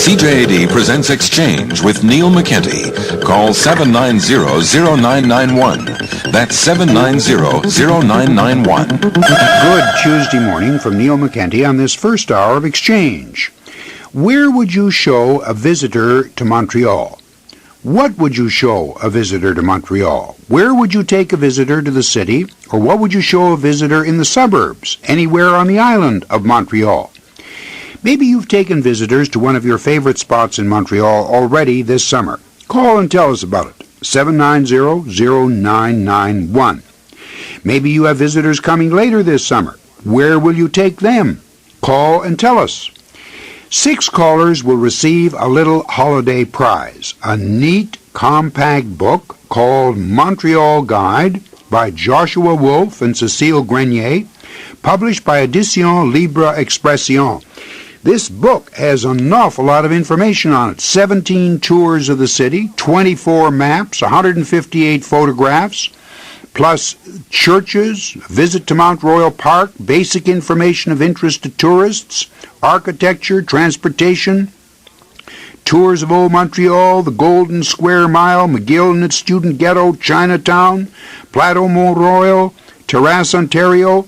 CJAD presents Exchange with Neil McKenty. Call 790-0991. That's 790-0991. Good Tuesday morning from Neil McKenty on this first hour of Exchange. Where would you show a visitor to Montreal? What would you show a visitor to Montreal? Where would you take a visitor to the city? Or what would you show a visitor in the suburbs, anywhere on the island of Montreal? Maybe you've taken visitors to one of your favorite spots in Montreal already this summer. Call and tell us about it. 790-0991. Maybe you have visitors coming later this summer. Where will you take them? Call and tell us. 6 callers will receive a little holiday prize, a neat, compact book called Montreal Guide by Joshua Wolfe and Cécile Grenier, published by Edition Libre Expression. This book has an awful lot of information on it. 17 tours of the city, 24 maps, 158 photographs, plus churches, visit to Mount Royal Park, basic information of interest to tourists, architecture, transportation, tours of Old Montreal, the Golden Square Mile, McGill and its student ghetto, Chinatown, Plateau Mont Royal, Terrasse, Ontario.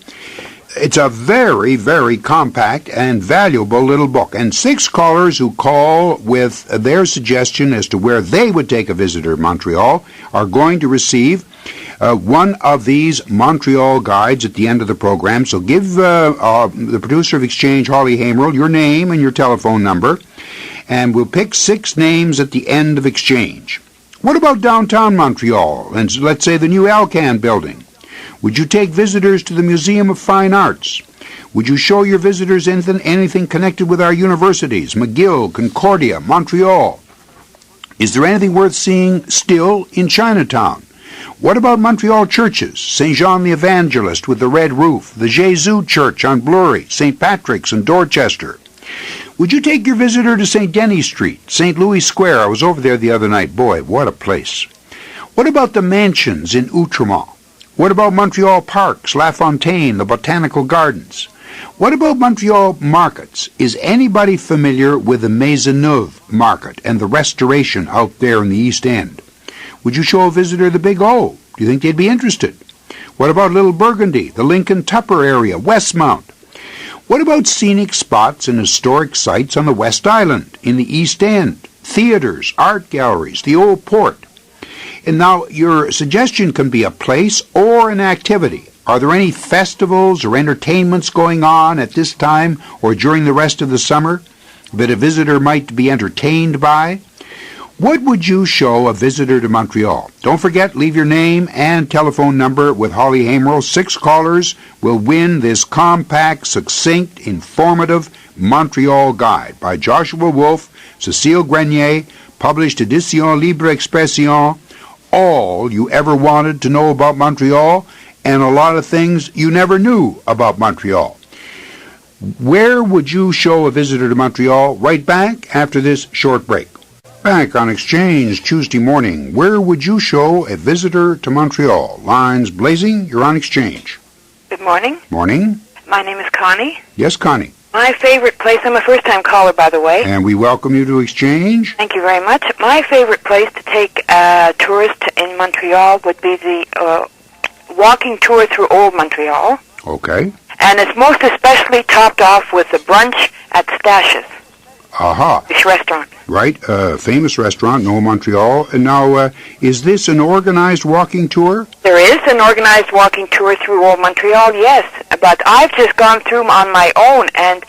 It's a very, very compact and valuable little book. And 6 callers who call with their suggestion as to where they would take a visitor to Montreal are going to receive one of these Montreal guides at the end of the program. So give the producer of Exchange, Holly Hamerl, your name and your telephone number, and we'll pick 6 names at the end of Exchange. What about downtown Montreal and let's say the new Alcan building? Would you take visitors to the Museum of Fine Arts? Would you show your visitors anything connected with our universities, McGill, Concordia, Montreal? Is there anything worth seeing still in Chinatown? What about Montreal churches? St. John the Evangelist with the red roof, the Jésus Church on Bleury, St. Patrick's in Dorchester. Would you take your visitor to St. Denis Street, St. Louis Square? I was over there the other night. Boy, what a place. What about the mansions in Outremont? What about Montreal Parks, La Fontaine, the Botanical Gardens? What about Montreal markets? Is anybody familiar with the Maisonneuve Market and the restoration out there in the East End? Would you show a visitor the Big O? Do you think they'd be interested? What about Little Burgundy, the Lincoln Tupper area, Westmount? What about scenic spots and historic sites on the West Island, in the East End, theaters, art galleries, the Old Port? And now your suggestion can be a place or an activity. Are there any festivals or entertainments going on at this time or during the rest of the summer that a visitor might be entertained by? What would you show a visitor to Montreal? Don't forget, leave your name and telephone number with Holly Hamerl. 6 callers will win this compact, succinct, informative Montreal Guide by Joshua Wolfe, Cécile Grenier, published Edition Libre Expression. All you ever wanted to know about Montreal and a lot of things you never knew about Montreal. Where would you show a visitor to Montreal? Right back after this short break. Back on Exchange Tuesday morning. Where would you show a visitor to Montreal? Lines blazing. You're on Exchange. Good morning. Morning. My name is Connie. Yes, Connie. My favorite place, I'm a first-time caller, by the way. And we welcome you to Exchange. Thank you very much. My favorite place to take tourists in Montreal would be the walking tour through Old Montreal. Okay. And it's most especially topped off with the brunch at Stash's. Aha. This restaurant. Right, famous restaurant in Old Montreal. And now, is this an organized walking tour? There is an organized walking tour through Old Montreal, yes. But I've just gone through on my own, and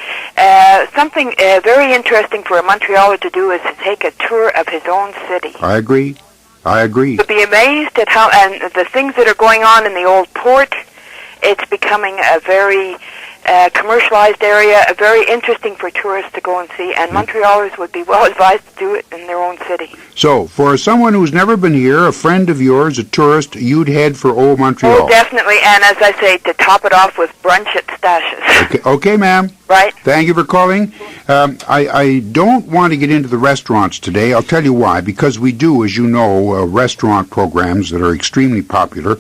something very interesting for a Montrealer to do is to take a tour of his own city. I agree. You'll be amazed at how, and the things that are going on in the Old Port. It's becoming a very commercialized area, very interesting for tourists to go and see, and Montrealers would be well advised to do it in their own city. So, for someone who's never been here, a friend of yours, a tourist, you'd head for Old Montreal. Oh, definitely. And as I say, to top it off with brunch at Stashes. Okay, ma'am. Right? Thank you for calling. I don't want to get into the restaurants today. I'll tell you why. Because we do, as you know, restaurant programs that are extremely popular.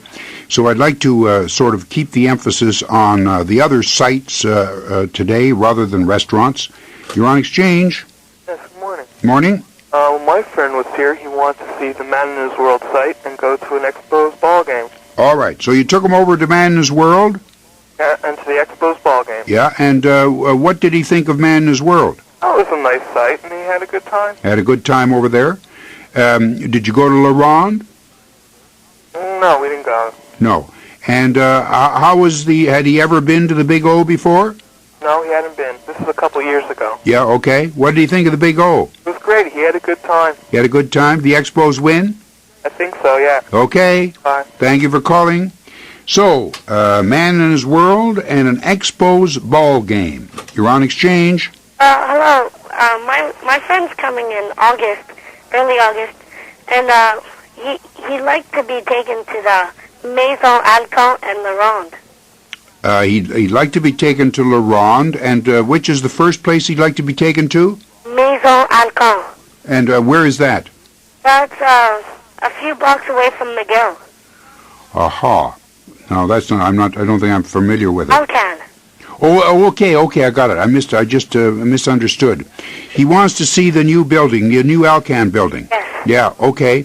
So I'd like to sort of keep the emphasis on the other sites today rather than restaurants. You're on Exchange. Yes, good morning. Morning. My friend was here. He wanted to see the Man in His World site and go to an Expos ball game. All right. So you took him over to Man in His World? Yeah, and to the Expos ball game. Yeah. And what did he think of Man in His World? Oh, it was a nice site, and he had a good time. Had a good time over there. Did you go to La Ronde? No, we didn't go. No. And how was had he ever been to the Big O before? No, he hadn't been. This was a couple years ago. Yeah, okay. What did he think of the Big O? It was great. He had a good time. He had a good time? The Expos win? I think so, yeah. Okay. Bye. Thank you for calling. So, Man in His World and an Expos ball game. You're on Exchange. Hello. My friend's coming in August, early August, and he'd like to be taken to the Maison Alcan and La Ronde. He'd like to be taken to La Ronde, and which is the first place he'd like to be taken to? Maison Alcan. And where is that? That's a few blocks away from McGill. Aha. No, that's not. I don't think I'm familiar with it. Alcan. Oh, okay, I got it. I just misunderstood. He wants to see the new building, the new Alcan building. Yes. Yeah, okay.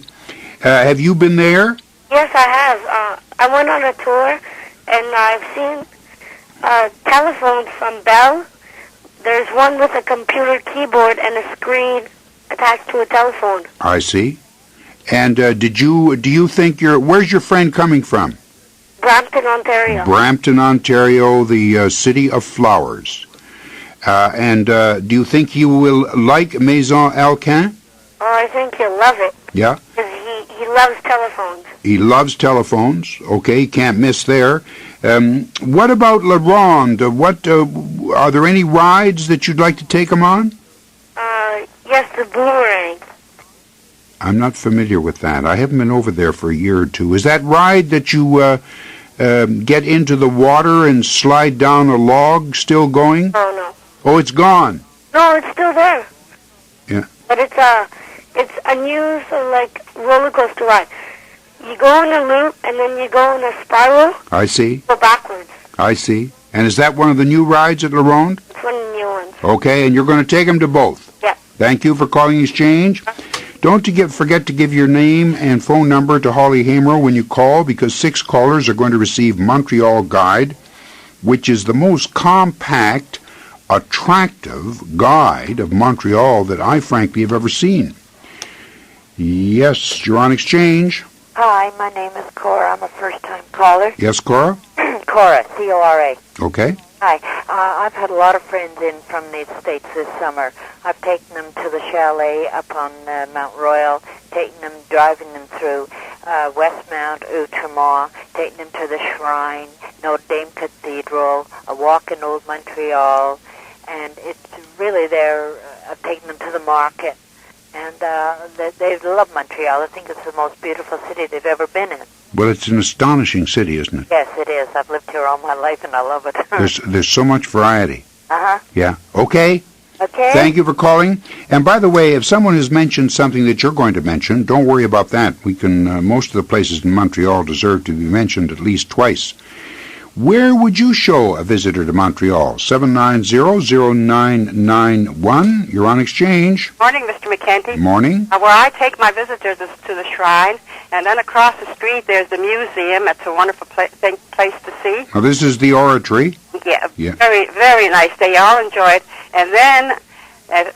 Have you been there? Yes, I have. I went on a tour, and I've seen telephones from Bell. There's one with a computer keyboard and a screen attached to a telephone. I see. And do you think where's your friend coming from? Brampton, Ontario. Brampton, Ontario, the city of flowers. And do you think you will like Maison Alcan? Oh, I think he'll love it. Yeah? Because he loves telephones. He loves telephones. Okay, can't miss there. What about La Ronde? Are there any rides that you'd like to take him on? Yes, the boomerang. I'm not familiar with that. I haven't been over there for a year or two. Is that ride that you get into the water and slide down a log still going? Oh, no. Oh, it's gone. No, it's still there. Yeah. But it's a new sort of like roller coaster ride. You go in a loop and then you go in a spiral. I see. Go backwards. I see. And is that one of the new rides at La Ronde? It's one of the new ones. Okay, and you're going to take him to both? Yeah. Thank you for calling Exchange. Don't forget to give your name and phone number to Holly Hamer when you call, because 6 callers are going to receive Montreal Guide, which is the most compact, attractive guide of Montreal that I frankly have ever seen. Yes, you're on Exchange. Hi, my name is Cora. I'm a first-time caller. Yes, Cora? Cora, C-O-R-A. Okay. Hi. I've had a lot of friends in from the States this summer. I've taken them to the chalet up on Mount Royal, driving them through Westmount, Outremont, taking them to the Shrine, Notre Dame Cathedral, a walk in Old Montreal, and it's really there. I've taken them to the market, and they love Montreal. I think it's the most beautiful city they've ever been in. Well, it's an astonishing city, isn't it? Yes, it is. I've lived here all my life, and I love it. There's so much variety. Uh-huh. Yeah. Okay. Okay. Thank you for calling. And by the way, if someone has mentioned something that you're going to mention, don't worry about that. We can. Most of the places in Montreal deserve to be mentioned at least twice. Where would you show a visitor to Montreal? 790-0991. You're on Exchange. Morning, Mr. McKenty. Morning. Where I take my visitors is to the Shrine, and then across the street there's the museum. It's a wonderful place to see. Now, this is the Oratory. Yeah, Yeah. very, very nice. They all enjoy it. And then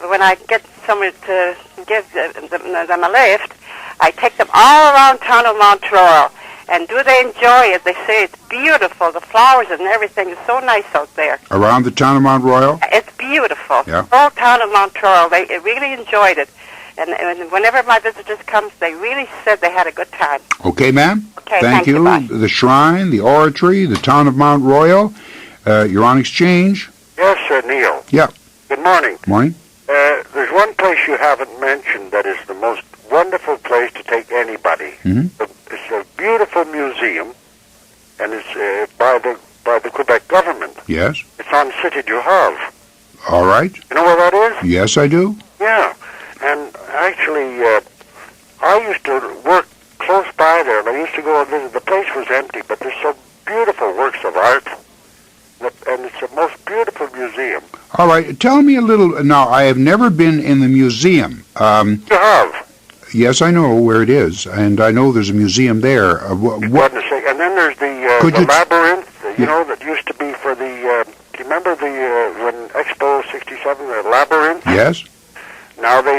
when I get someone to give them a lift, I take them all around town of Montreal. And do they enjoy it? They say it's beautiful. The flowers and everything is so nice out there. Around the town of Mount Royal? It's beautiful. Yeah. The whole town of Montreal, they really enjoyed it. And whenever my visitors come, they really said they had a good time. Okay, ma'am. Okay, Thank you. Bye. The Shrine, the Oratory, the town of Mount Royal. You're on Exchange. Yes, Neil. Yeah. Good morning. Morning. There's one place you haven't mentioned that is the most wonderful place to take anybody. Mhm. It's a beautiful museum, and it's by the Quebec government. Yes. It's on Cité du Havre. All right. You know where that is? Yes, I do. Yeah. And actually, I used to work close by there, and I used to go and visit. The place was empty, but there's some beautiful works of art, and it's the most beautiful museum. All right. Tell me a little. Now, I have never been in the museum. You have. Yes, I know where it is, and I know there's a museum there. Goodness sake. And then there's the labyrinth, you know, that used to be for the, do you remember when Expo 67, the labyrinth? Yes. Now they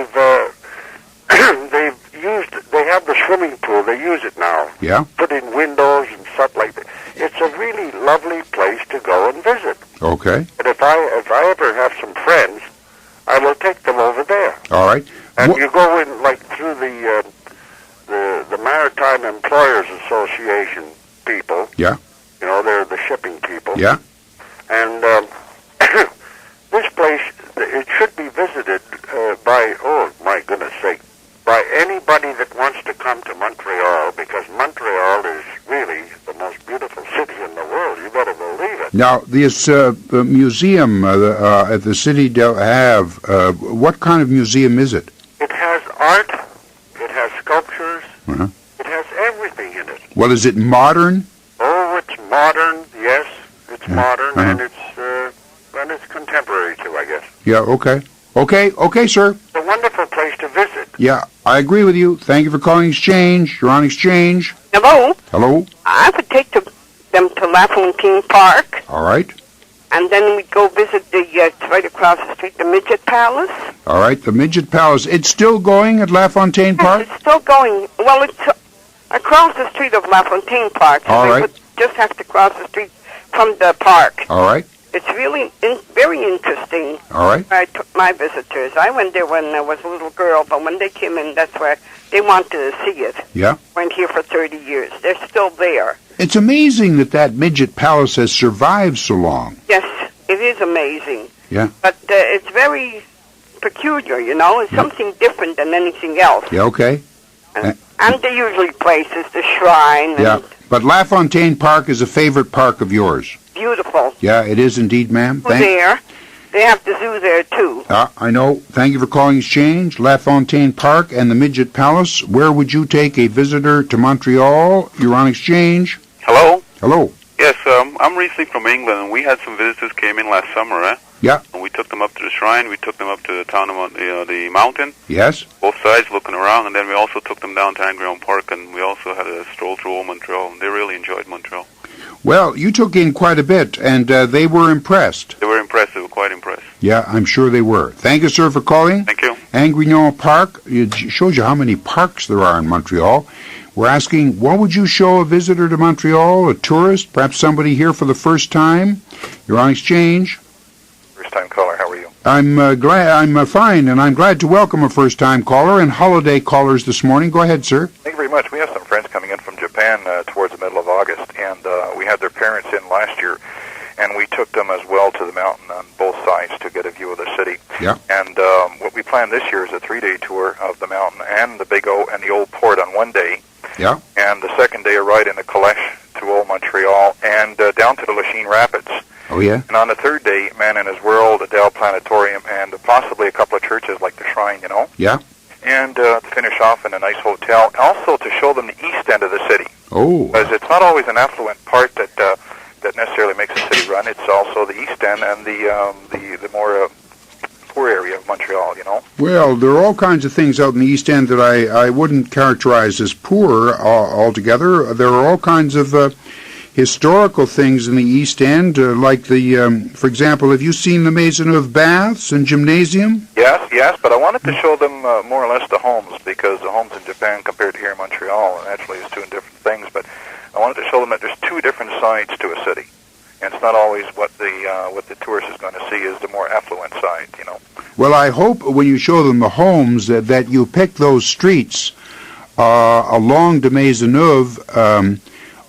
have the swimming pool, they use it now. Yeah. Put in windows and stuff like that. It's a really lovely place to go and visit. Okay. And if I ever have some friends, I will take them over there. All right. And you go in like through the Maritime Employers Association people. Yeah. You know, they're the shipping people. Yeah. And this place, it should be visited by, oh my goodness sake, by anybody that wants to come to Montreal, because Montreal is really the most beautiful city in the world. You better believe it. Now, this museum at the Cité du Havre, what kind of museum is it? It has art, it has sculptures, Uh-huh. it has everything in it. Well, is it modern? Oh, it's modern, yes, it's modern, Uh-huh. and it's contemporary too, I guess. Yeah, okay. Okay, sir. It's a wonderful place to visit. Yeah, I agree with you. Thank you for calling Exchange. You're on Exchange. Hello? Hello? I would take them to LaFontaine Park, All right. and then we'd go visit it's right across the street, the Midget Palace. All right, the Midget Palace. It's still going at LaFontaine Park? Yes, it's still going. Well, it's across the street of LaFontaine Park. So All they right. would just have to cross the street from the park. All right. It's really very interesting. All right. I took my visitors. I went there when I was a little girl, but when they came in, that's where they wanted to see it. Yeah. Went here for 30 years. They're still there. It's amazing that Midget Palace has survived so long. Yes, it is amazing. Yeah. But it's very peculiar, you know. It's something different than anything else. Yeah, okay. And the usually places, the shrine. And Yeah. But LaFontaine Park is a favorite park of yours. Beautiful. Yeah, it is indeed, ma'am. There. They have the zoo there, too. I know. Thank you for calling Exchange. LaFontaine Park and the Midget Palace. Where would you take a visitor to Montreal? You're on Exchange. Hello? Hello. Yes, I'm recently from England, and we had some visitors came in last summer, Yeah. And we took them up to the shrine, we took them up to the town of the mountain, Yes. both sides looking around, and then we also took them down to Angrion Park, and we also had a stroll through old Montreal, and they really enjoyed Montreal. Well, you took in quite a bit, and they were impressed. They were impressed, they were quite impressed. Yeah, I'm sure they were. Thank you, sir, for calling. Thank you. Angrion Park, it shows you how many parks there are in Montreal. We're asking, what would you show a visitor to Montreal, a tourist, perhaps somebody here for the first time? You're on Exchange. First-time caller, how are you? I'm fine, and I'm glad to welcome a first-time caller and holiday callers this morning. Go ahead, sir. Thank you very much. We have some friends coming in from Japan towards the middle of August, and we had their parents in last year, and we took them as well to the mountain on both sides to get a view of the city. Yeah. And what we planned this year is a 3-day tour of the mountain and the Big O and the Old Port on one day. Yeah. And the second day a ride in the Calèche to Old Montreal and down to the Lachine Rapids. Oh, yeah? And on the third day, Man in His World, a Dell Planetarium, and possibly a couple of churches like the Shrine, you know. Yeah. And to finish off in a nice hotel. Also to show them the east end of the city. Oh. Because it's not always an affluent part that necessarily makes a city run. It's also the east end and the more poor area of Montreal, you know. Well, there are all kinds of things out in the East End that I wouldn't characterize as poor altogether. There are all kinds of historical things in the East End, like for example, have you seen the Maisonneuve Baths and Gymnasium? Yes, but I wanted to show them more or less the homes, because the homes in Japan compared to here in Montreal, naturally, is two different things, but I wanted to show them that there's two different sides to a city. And it's not always what the tourist is going to see is the more affluent side, you know. Well, I hope when you show them the homes that you pick those streets along the Maisonneuve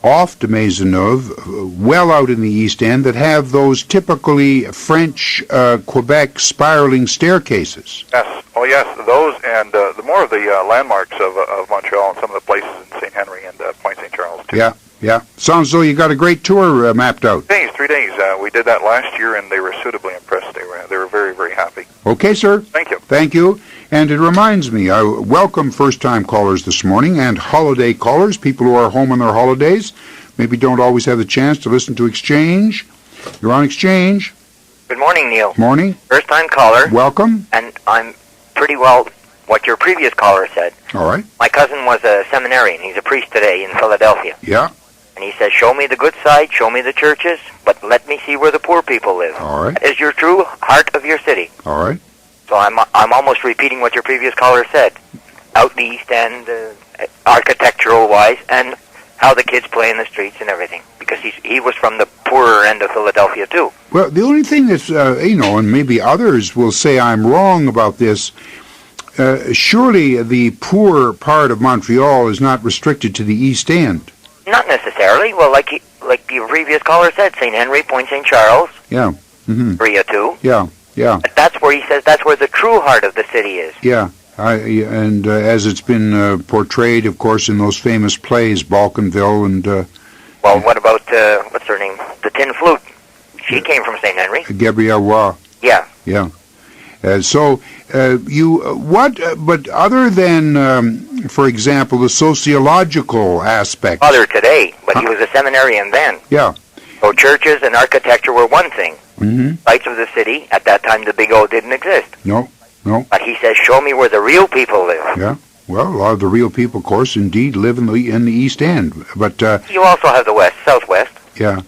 off de Maisonneuve, well out in the East End, that have those typically French Quebec spiraling staircases. Yes. Oh, yes. Those and the more of the landmarks of Montreal and some of the places in St. Henry and Point St. Charles, too. Yeah, yeah. Sounds as though you got a great tour mapped out. 3 days. We did that last year, and they were suitably impressed. They were very, very happy. Okay, sir. Thank you. Thank you. And it reminds me, I welcome first-time callers this morning and holiday callers, people who are home on their holidays, maybe don't always have the chance to listen to Exchange. You're on Exchange. Good morning, Neil. Morning. First-time caller. Welcome. And I'm pretty well what your previous caller said. All right. My cousin was a seminarian. He's a priest today in Philadelphia. Yeah. And he says, show me the good side, show me the churches, but let me see where the poor people live. All right. That is your true heart of your city. All right. So I'm almost repeating what your previous caller said. Out the East End, architectural-wise, and how the kids play in the streets and everything. Because he was from the poorer end of Philadelphia, too. Well, the only thing that's, and maybe others will say I'm wrong about this, surely the poor part of Montreal is not restricted to the East End. Not necessarily. Well, like your previous caller said, St. Henry, Point St. Charles. Yeah. Mm-hmm. Korea, too. Yeah. Yeah. But that's where he says that's where the true heart of the city is. Yeah. As it's been portrayed, of course, in those famous plays, Balkanville and... well, what about, what's her name? The Tin Flute. She came from St. Henry. Gabrielle Roy. Yeah. Yeah. But other than, for example, the sociological aspect... Father today, but he was a seminarian then. Yeah. So churches and architecture were one thing. Mm-hmm. Sites of the city, at that time the Big O didn't exist. No. But he says, show me where the real people live. Yeah. Well, a lot of the real people, of course, indeed live in the East End. But you also have the Southwest. Yeah.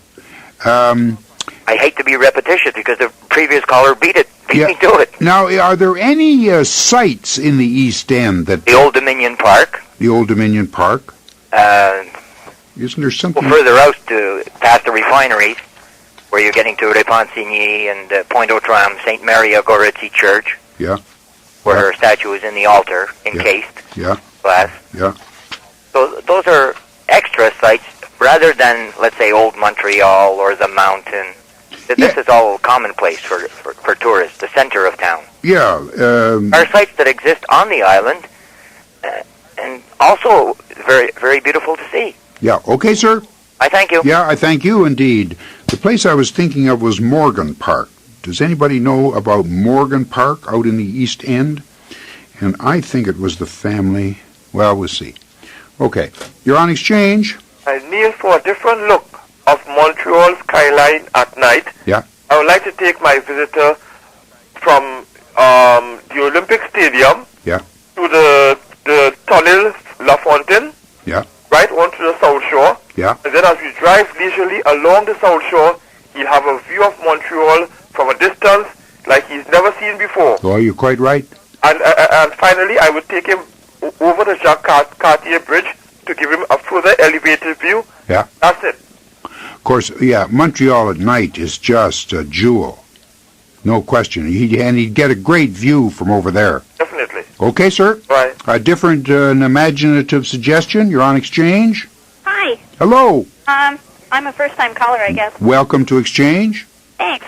I hate to be repetitious because the previous caller beat me to it. Now, are there any sites in the East End that... The Old Dominion Park. The Old Dominion Park. Isn't there something... Well, further out past the refineries, where you're getting to Repentigny and Pointe-aux-Trembles, St. Mary Goretti Church. Yeah. Where her statue is in the altar, encased. Yeah. Glass. Yeah. So those are extra sites rather than, let's say, Old Montreal or the Mountain. This is all commonplace for tourists, the center of town. Yeah. There are sites that exist on the island and also very, very beautiful to see. Yeah. Okay, sir. I thank you. Yeah, I thank you indeed. The place I was thinking of was Morgan Park. Does anybody know about Morgan Park out in the East End? And I think it was the family. Well, we'll see. Okay. You're on Exchange. Neil, for a different look of Montreal skyline at night, yeah, I would like to take my visitor from the Olympic Stadium to the Tunnel La Fontaine, right onto the South Shore. Yeah. And then as we drive leisurely along the South Shore, he'll have a view of Montreal from a distance like he's never seen before. Oh, you're quite right. And finally, I would take him over the Jacques Cartier Bridge to give him a further elevated view. Yeah. That's it. Of course, Montreal at night is just a jewel. No question. And he'd get a great view from over there. Definitely. Okay, sir. Right. A different an imaginative suggestion. You're on Exchange. Hi. Hello. I'm a first-time caller, I guess. Welcome to Exchange. Thanks.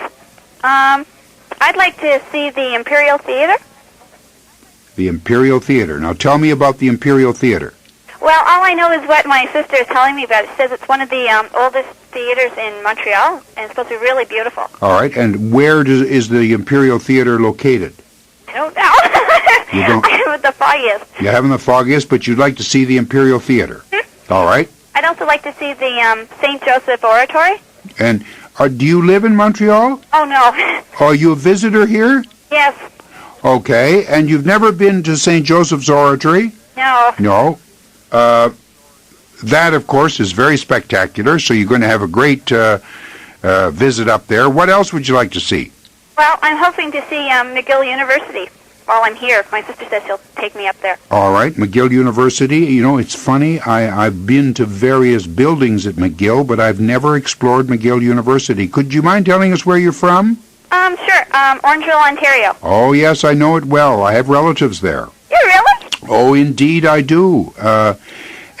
I'd like to see the Imperial Theater. The Imperial Theater. Now tell me about the Imperial Theater. Well, all I know is what my sister is telling me about. She says it's one of the oldest theaters in Montreal, and it's supposed to be really beautiful. All right. And where is the Imperial Theater located? I don't know. You don't? I haven't the foggiest. You haven't the foggiest, but you'd like to see the Imperial Theater. All right. I'd also like to see the St. Joseph Oratory. And do you live in Montreal? Oh, no. Are you a visitor here? Yes. Okay. And you've never been to St. Joseph's Oratory? No. No. That, of course, is very spectacular, so you're going to have a great visit up there. What else would you like to see? Well, I'm hoping to see McGill University while I'm here. My sister says she'll take me up there. All right, McGill University. You know, it's funny. I've been to various buildings at McGill, but I've never explored McGill University. Could you mind telling us where you're from? Sure. Orangeville, Ontario. Oh, yes, I know it well. I have relatives there. You really? Oh, indeed I do.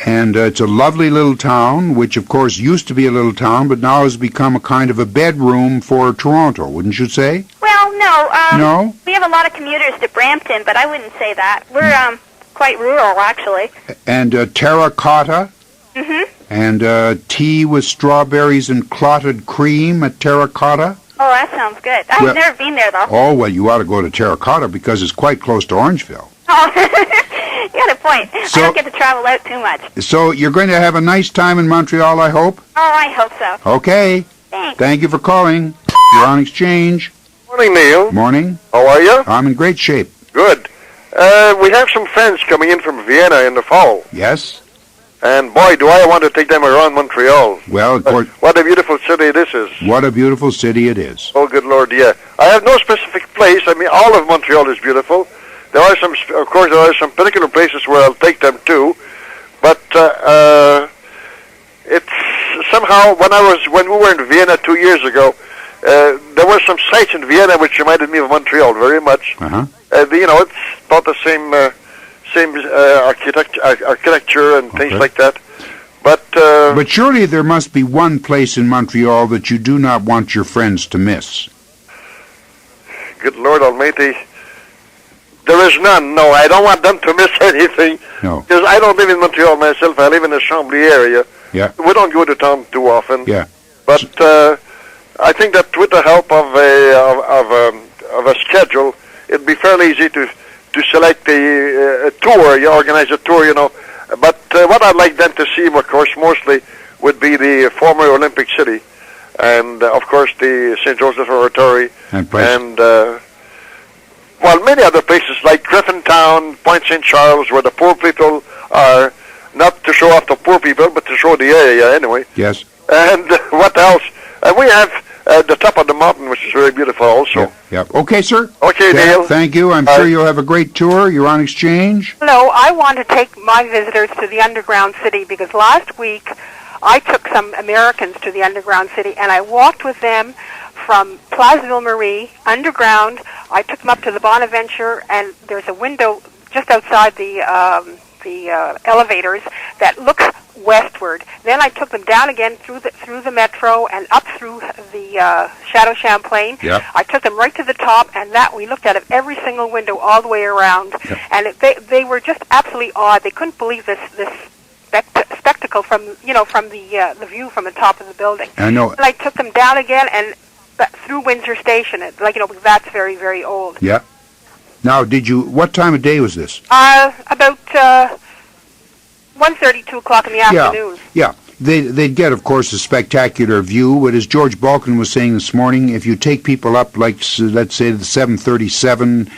And it's a lovely little town, which of course used to be a little town, but now has become a kind of a bedroom for Toronto, wouldn't you say? Well, no. No? We have a lot of commuters to Brampton, but I wouldn't say that. We're quite rural, actually. And terracotta? Mm-hmm. And tea with strawberries and clotted cream at Terracotta? Oh, that sounds good. I've never been there, though. Oh, well, you ought to go to Terracotta because it's quite close to Orangeville. Oh, you got a point. I don't get to travel out too much. So you're going to have a nice time in Montreal, I hope? Oh, I hope so. Okay. Thanks. Thank you for calling. You're on Exchange. Morning, Neil. Morning. How are you? I'm in great shape. Good. We have some friends coming in from Vienna in the fall. Yes? And boy, do I want to take them around Montreal. Well, of course. What a beautiful city this is. What a beautiful city it is. Oh, good Lord, yeah. I have no specific place. I mean, all of Montreal is beautiful. There are some, of course, there are some particular places where I'll take them to. But it's somehow, when we were in Vienna 2 years ago, there were some sites in Vienna which reminded me of Montreal very much. Uh-huh. It's about the same architecture and things like that. But surely there must be one place in Montreal that you do not want your friends to miss. Good Lord Almighty. There is none. No, I don't want them to miss anything. No. Because I don't live in Montreal myself. I live in the Chambly area. Yeah. We don't go to town too often. Yeah. But I think that with the help of a schedule, it'd be fairly easy to select a tour. You organize a tour, you know. But what I'd like them to see, of course, mostly would be the former Olympic City, and of course the St. Joseph Oratory, and many other places like Griffintown, Point St. Charles, where the poor people are, not to show off the poor people, but to show the area anyway. Yes. And what else? We have the top of the mountain, which is very beautiful also. Yeah. Okay, sir. Okay, yeah, Neil. Thank you. I'm sure you'll have a great tour. You're on Exchange. Hello. I want to take my visitors to the underground city because last week I took some Americans to the underground city and I walked with them from Place Ville Marie underground. I took them up to the Bonaventure, and there's a window just outside the elevators that looks westward. Then I took them down again through the metro and up through the Chateau Champlain. Yep. I took them right to the top, and that we looked at every single window all the way around. Yep. And they were just absolutely awed. They couldn't believe this spectacle from the view from the top of the building. I know. And I took them down again and through Windsor Station. That's very, very old. Yeah. Now, what time of day was this? About 1:30, 2 o'clock in the afternoon. Yeah. They'd get, of course, a spectacular view, but as George Balkan was saying this morning, if you take people up, like, let's say, the 737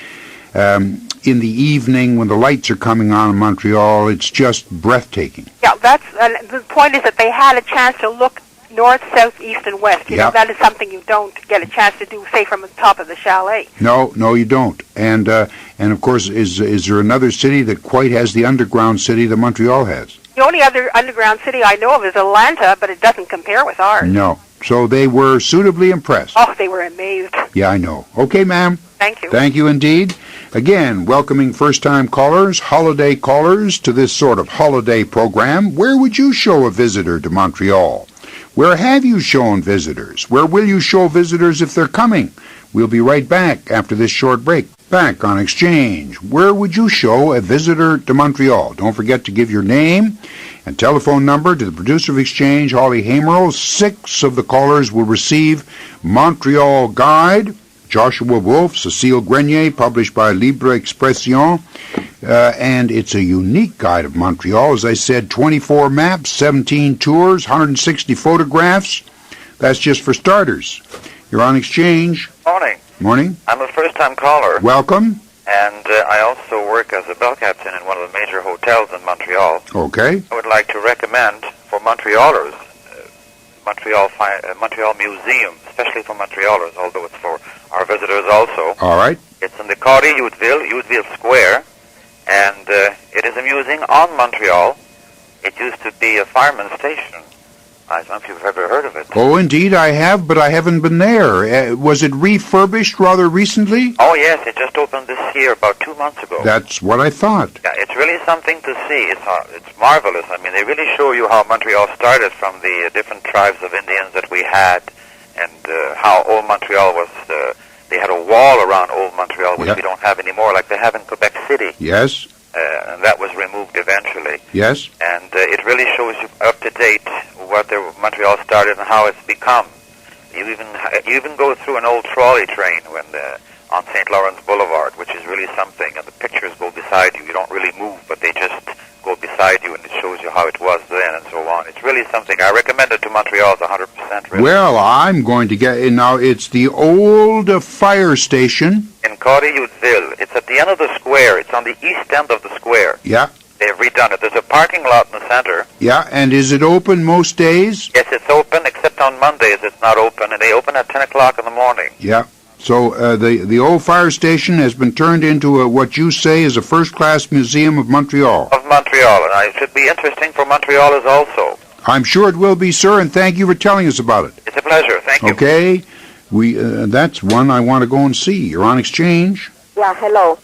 in the evening when the lights are coming on in Montreal, it's just breathtaking. Yeah, the point is that they had a chance to look north, south, east, and west. You know, that is something you don't get a chance to do, say, from the top of the chalet. No, you don't. And of course, is there another city that quite has the underground city that Montreal has? The only other underground city I know of is Atlanta, but it doesn't compare with ours. No. So they were suitably impressed. Oh, they were amazed. Yeah, I know. Okay, ma'am. Thank you. Thank you indeed. Again, welcoming first-time callers, holiday callers to this sort of holiday program. Where would you show a visitor to Montreal? Where have you shown visitors? Where will you show visitors if they're coming? We'll be right back after this short break. Back on Exchange. Where would you show a visitor to Montreal? Don't forget to give your name and telephone number to the producer of Exchange, Holly Hamerl. 6 of the callers will receive Montreal Guide. Joshua Wolfe, Cecile Grenier, published by Libre Expression. And it's a unique guide of Montreal. As I said, 24 maps, 17 tours, 160 photographs. That's just for starters. You're on Exchange. Morning. Morning. I'm a first-time caller. Welcome. And I also work as a bell captain in one of the major hotels in Montreal. Okay. I would like to recommend for Montrealers, Montreal Museum, especially for Montrealers, although it's for our visitors also. All right. It's in the Cartier Youteville Square, and it is a museum on Montreal. It used to be a fireman's station I don't know if you've ever heard of it. Oh, indeed I have, but I haven't been there. Was it refurbished rather recently? Oh, yes, it just opened this year, about 2 months ago. That's what I thought. Yeah, it's really something to see. It's marvelous. I mean, they really show you how Montreal started from the different tribes of Indians that we had, and how old Montreal was. They had a wall around old Montreal, which we don't have anymore, like they have in Quebec City. Yes. And that was removed eventually. Yes. And it really shows you up to date what Montreal started and how it's become. You even go through an old trolley train when on St. Lawrence Boulevard, which is really something. And the pictures go beside you. You don't really move, but they just go beside you, and it shows you how it was then and so on. It's really something. I recommend it to Montreal. It's 100% really. Well, I'm going to get it now. It's the old fire station in Corrioutville. It's at the end of the square. It's on the east end of the square. Yeah. They've redone it. There's a parking lot in the center. Yeah, and is it open most days? Yes, it's open, except on Mondays it's not open, and they open at 10 o'clock in the morning. Yeah. So the old fire station has been turned into what you say is a first-class museum of Montreal. Of Montreal, and it should be interesting for Montrealers also. I'm sure it will be, sir, and thank you for telling us about it. It's a pleasure. Thank you. Okay. That's one I want to go and see. You're on exchange. Yeah, hello.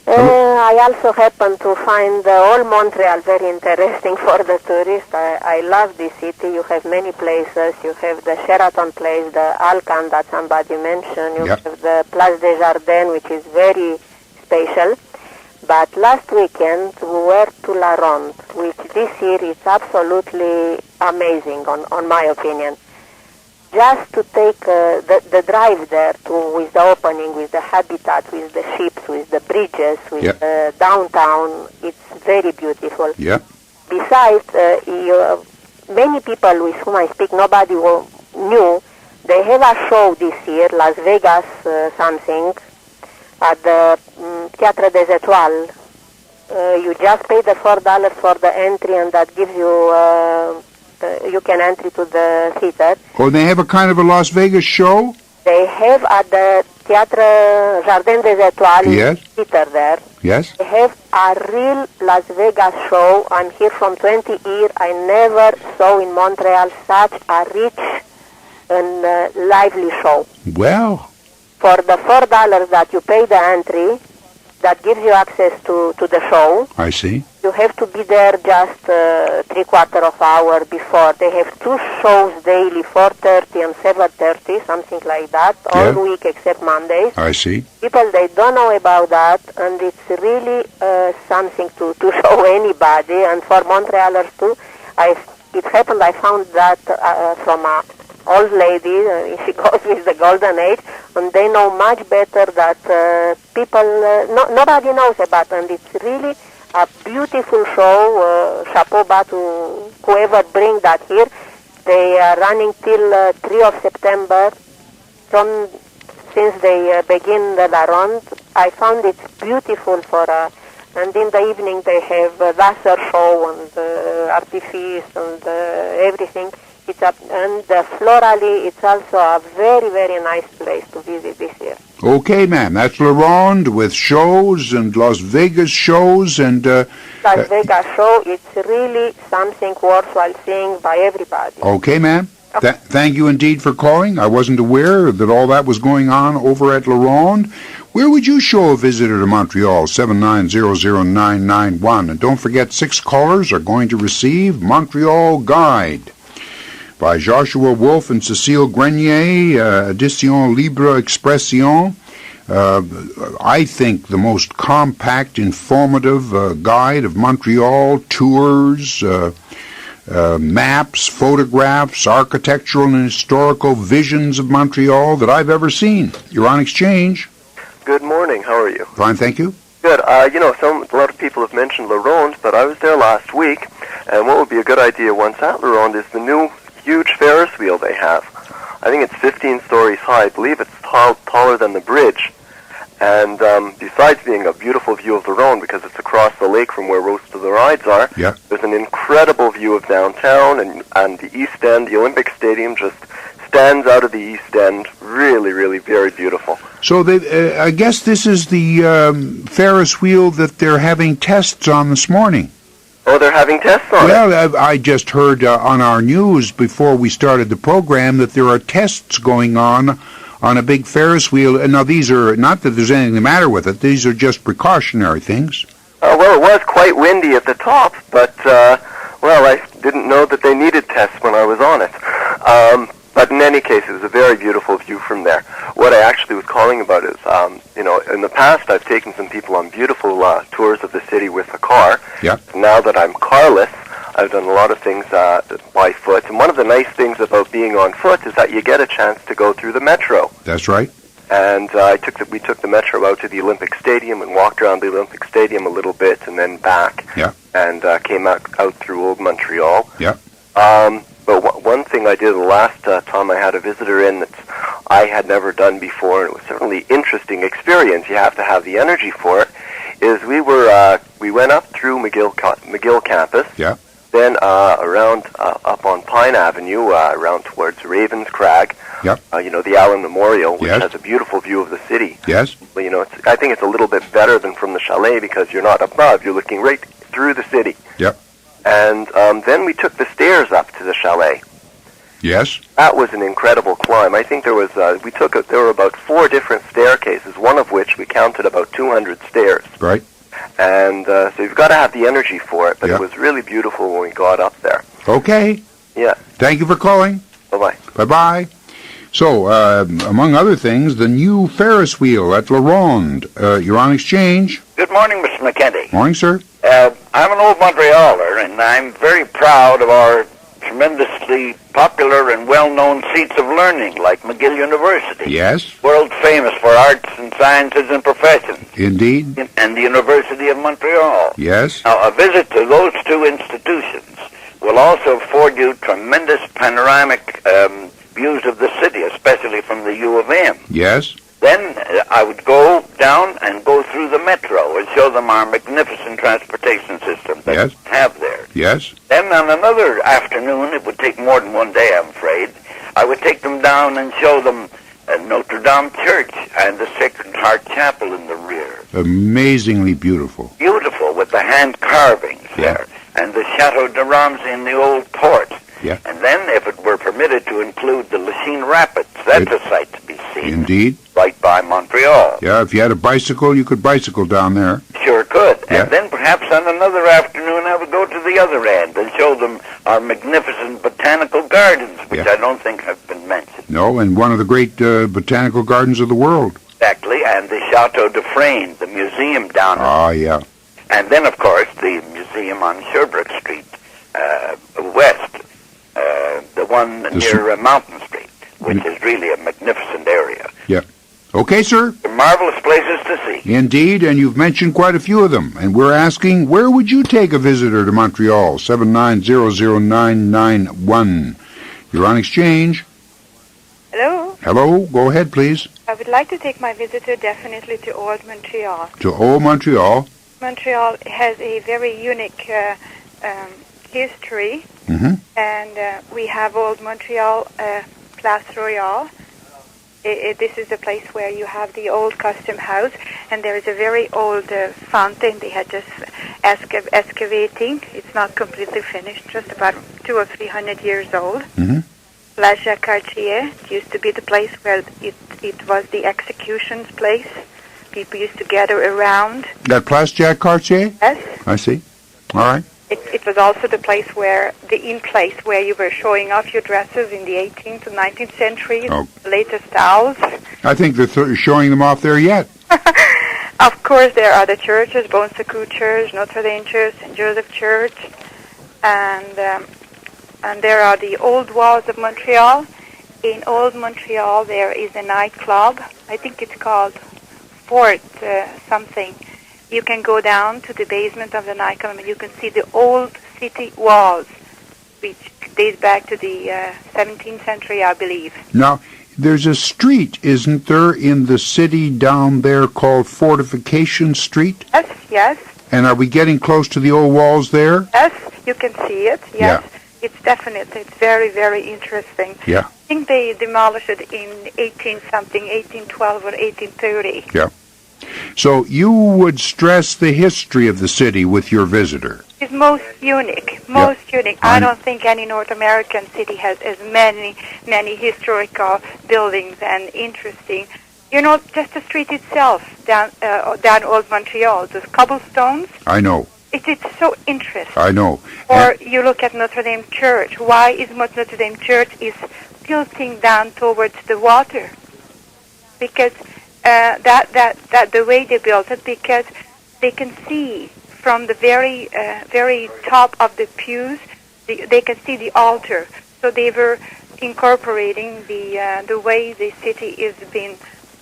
I also happen to find old Montreal very interesting for the tourist. I love this city. You have many places. You have the Sheraton Place, the Alcan that somebody mentioned. You have the Place des Jardins, which is very special. But last weekend we were to La Ronde, which this year is absolutely amazing, on my opinion. Just to take the drive there with the opening, with the habitat, with the ships, with the bridges, with the downtown, it's very beautiful. Yeah. Besides, many people with whom I speak, nobody knew, they have a show this year, Las Vegas something, at the Théâtre des Étoiles. You just pay the $4 for the entry, and that gives you... you can enter to the theater. Oh, they have a kind of a Las Vegas show? They have at the Théâtre Jardin des Étoiles theater there. Yes. They have a real Las Vegas show. I'm here from 20 years. I never saw in Montreal such a rich and lively show. Well. For the $4 that you pay the entry, that gives you access to the show. I see. You have to be there just 3/4 of an hour before. They have 2 shows daily, 4:30 and 7:30, something like that, all week except Mondays. I see. People, they don't know about that, and it's really something to show anybody, and for Montrealers too. It happened, I found that from a old lady, she goes with the golden age, and they know much better that people, nobody knows about, and it's really a beautiful show. Chapeau bas to whoever bring that here. They are running till 3 of September. Since they begin the La Ronde, I found it beautiful and in the evening they have a laser show and artifice and everything. And florally, it's also a very, very nice place to visit this year. Okay, ma'am. That's La Ronde with shows and Las Vegas shows and... Las Vegas show, it's really something worthwhile seeing by everybody. Okay, ma'am. Thank you indeed for calling. I wasn't aware that all that was going on over at La Ronde. Where would you show a visitor to Montreal? 7900991. And don't forget, 6 callers are going to receive Montreal Guide by Joshua Wolfe and Cécile Grenier, Edition Libre Expression. I think the most compact, informative guide of Montreal, tours, maps, photographs, architectural and historical visions of Montreal that I've ever seen. You're on exchange. Good morning. How are you? Fine, thank you. Good. A lot of people have mentioned La Ronde, but I was there last week, and what would be a good idea once at La Ronde is the new huge Ferris wheel they have. I think it's 15 stories high. I believe it's taller than the bridge. And besides being a beautiful view of La Ronde, because it's across the lake from where most of the rides are, there's an incredible view of downtown and the East End. The Olympic Stadium just stands out of the East End. Really, really very beautiful. So I guess this is the Ferris wheel that they're having tests on this morning. Oh, they're having tests on it? Well, I just heard on our news before we started the program that there are tests going on a big Ferris wheel. And now, these are, not that there's anything the matter with it, these are just precautionary things. Well, it was quite windy at the top, but, well, I didn't know that they needed tests when I was on it. But in any case, it was a very beautiful view from there. What I actually was calling about is, you know, in the past I've taken some people on beautiful tours of the city with a car. Yeah. Now that I'm carless, I've done a lot of things by foot. And one of the nice things about being on foot is that you get a chance to go through the metro. That's right. And we took the metro out to the Olympic Stadium and walked around the Olympic Stadium a little bit and then back. Yeah. And came out through Old Montreal. Yeah. But one thing I did the last time I had a visitor in that I had never done before, and it was certainly interesting experience, you have to have the energy for it, is we went up through McGill campus, yeah, then around up on Pine Avenue, around towards Ravens Crag, yep, you know, the Allen Memorial, which yes, has a beautiful view of the city. Yes. Well, you know, I think it's a little bit better than from the chalet because you're not above, you're looking right through the city. Yep. And then we took the stairs up to the chalet. Yes. That was an incredible climb. I think there was there were about 4 different staircases, one of which we counted about 200 stairs. Right. And so you've got to have the energy for it, but Yeah. it was really beautiful when we got up there. Okay. Yeah. Thank you for calling. Bye-bye. Bye-bye. So, among other things, the new Ferris wheel at La Ronde. You're on exchange. Good morning, Mr. McKenty. Morning, sir. I'm an old Montrealer, and I'm very proud of our tremendously popular and well-known seats of learning, like McGill University. Yes. World famous for arts and sciences and professions. Indeed. And the University of Montreal. Yes. Now, a visit to those two institutions will also afford you tremendous panoramic views of the city, especially from the U of M. Yes. Then I would go down and go through the metro and show them our magnificent transportation system that Yes. we have there. Yes. Then on another afternoon, it would take more than one day, I'm afraid, I would take them down and show them Notre Dame Church and the Sacred Heart Chapel in the rear. Amazingly beautiful. Beautiful, with the hand carvings there. And the Chateau de Ramsey in the old port. Yeah. And then, if it were permitted to include the Lachine Rapids, that's a sight to be seen. Indeed. Right by Montreal. Yeah, if you had a bicycle, you could bicycle down there. Sure could. Yeah. And then perhaps on another afternoon I would go to the other end and show them our magnificent botanical gardens, which Yeah. I don't think have been mentioned. No, and one of the great botanical gardens of the world. Exactly, and the Chateau de Frayne, the museum down Ah, yeah. And then, of course, the museum on Sherbrooke Street, west, the one near Mountain Street, which is really a magnificent area. Yeah. Okay, sir. They're marvelous places to see. Indeed, and you've mentioned quite a few of them. And we're asking, where would you take a visitor to Montreal? 7900991. You're on exchange. Hello. Hello. Go ahead, please. I would like to take my visitor definitely to Old Montreal. To Old Montreal. Montreal has a very unique history, and we have Old Montreal Place Royale. This is the place where you have the old custom house, and there is a very old fountain they had just excavating. It's not completely finished, just about 200 or 300 years old. Place Jacques-Cartier used to be the place where it was the executions place. People used to gather around. That Place Jacques-Cartier? Yes. I see. All right. It was also the place where, the in-place where you were showing off your dresses in the 18th and 19th century, the latest styles. I think they're showing them off there yet. Of course, there are the churches, Bon Secours Church, Notre Dame Church, St. Joseph Church, and there are the old walls of Montreal. In Old Montreal, there is a nightclub. I think it's called Fort something. You can go down to the basement of the nightclub and you can see the old city walls, which dates back to the 17th century, I believe. Now, there's a street, isn't there, in the city down there called Fortification Street? Yes, yes. And are we getting close to the old walls there? Yes, you can see it, yes. Yeah. It's definitely, it's very, very interesting. Yeah. I think they demolished it in 1812 or 1830. Yeah. So you would stress the history of the city with your visitor? is most unique. I don't think any North American city has as many historical buildings and interesting. You know, just the street itself, down Old Montreal, those cobblestones. I know. It's so interesting. I know. Or you look at Notre Dame Church. Why is Notre Dame Church is tilting down towards the water? Because that the way they built it, because they can see from the very top of the pews, they can see the altar. So they were incorporating the way the city is been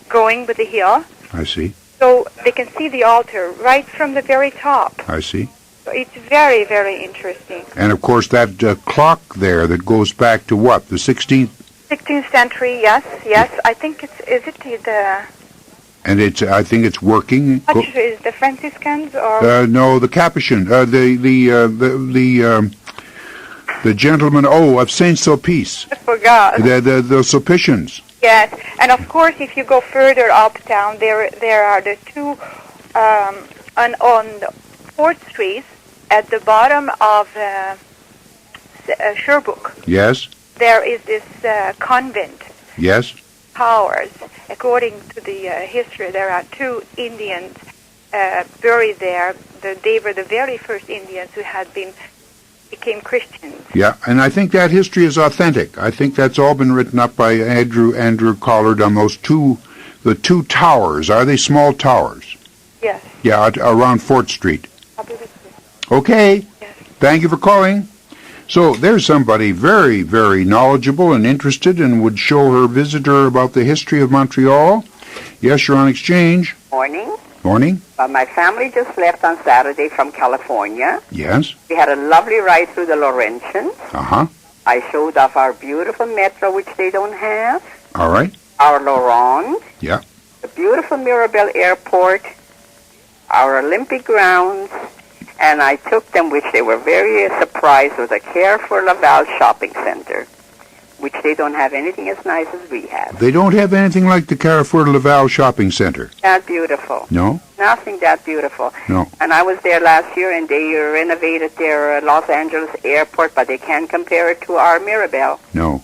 going with the hill. I see. So they can see the altar right from the very top. I see. So it's very, very interesting. And of course that clock there that goes back to what, the 16th? 16th century, yes. I think is it the... And I think it's working. Which is the Franciscans or... No, the Capuchin, the gentleman, of Saint-Sulpice. I forgot. The Sulpicians. Yes, and of course, if you go further uptown, there are the two on 4th Street at the bottom of Sherbrooke. Yes. There is this convent. Yes. Towers. According to the history, there are two Indians buried there. They were the very first Indians who became Christians. Yeah, and I think that history is authentic. I think that's all been written up by Andrew Collard on the two towers. Are they small towers? Yes. Yeah, around 4th Street. Okay. Yes. Thank you for calling. So there's somebody very, very knowledgeable and interested and would show her visitor about the history of Montreal. Yes, you're on Exchange. Morning. Morning. My family just left on Saturday from California. Yes. We had a lovely ride through the Laurentians. Uh-huh. I showed off our beautiful metro, which they don't have. All right. Our Laurent. Yeah. The beautiful Mirabel Airport. Our Olympic grounds. And I took them, which they were very surprised, was a Carrefour Laval shopping center, which they don't have anything as nice as we have. They don't have anything like the Carrefour Laval shopping center. That beautiful. No? Nothing that beautiful. No. And I was there last year, and they renovated their Los Angeles airport, but they can't compare it to our Mirabel. No.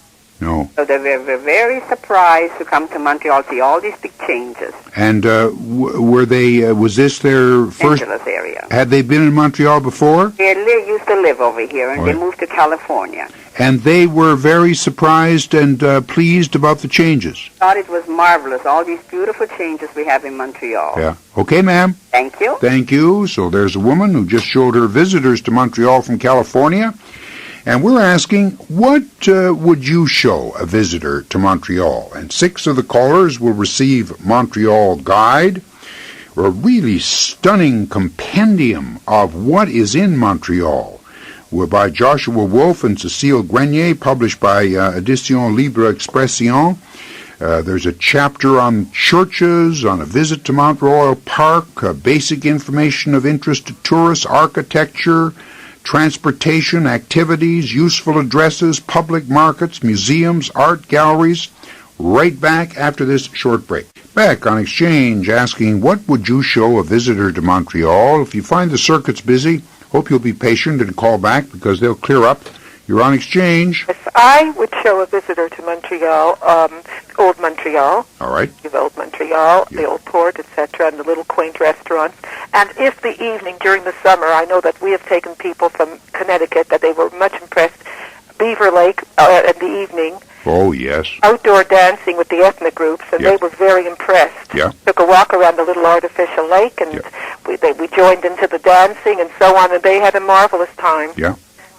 So they were very surprised to come to Montreal, see all these big changes. And were they? Was this their first? Angeles area. Had they been in Montreal before? They used to live over here, and they moved to California. And they were very surprised and pleased about the changes. Thought it was marvelous, all these beautiful changes we have in Montreal. Yeah. Okay, ma'am. Thank you. Thank you. So there's a woman who just showed her visitors to Montreal from California. And we're asking, what would you show a visitor to Montreal? And 6 of the callers will receive Montreal Guide, a really stunning compendium of what is in Montreal, by Joshua Wolfe and Cécile Grenier, published by Édition Libre Expression. There's a chapter on churches, on a visit to Mount Royal Park, basic information of interest to tourists, architecture, transportation, activities, useful addresses, public markets, museums, art galleries. Right back after this short break. Back on Exchange, asking, what would you show a visitor to Montreal? If you find the circuits busy, hope you'll be patient and call back because they'll clear up. You're on Exchange. Yes, I would show a visitor to Montreal, Old Montreal. All right. The Old Montreal, the Old Port, etc., and the little quaint restaurants. And if the evening during the summer, I know that we have taken people from Connecticut that they were much impressed. Beaver Lake in the evening. Oh, yes. Outdoor dancing with the ethnic groups, and they were very impressed. Yeah. Took a walk around the little artificial lake, and we joined into the dancing and so on, and they had a marvelous time. Yeah.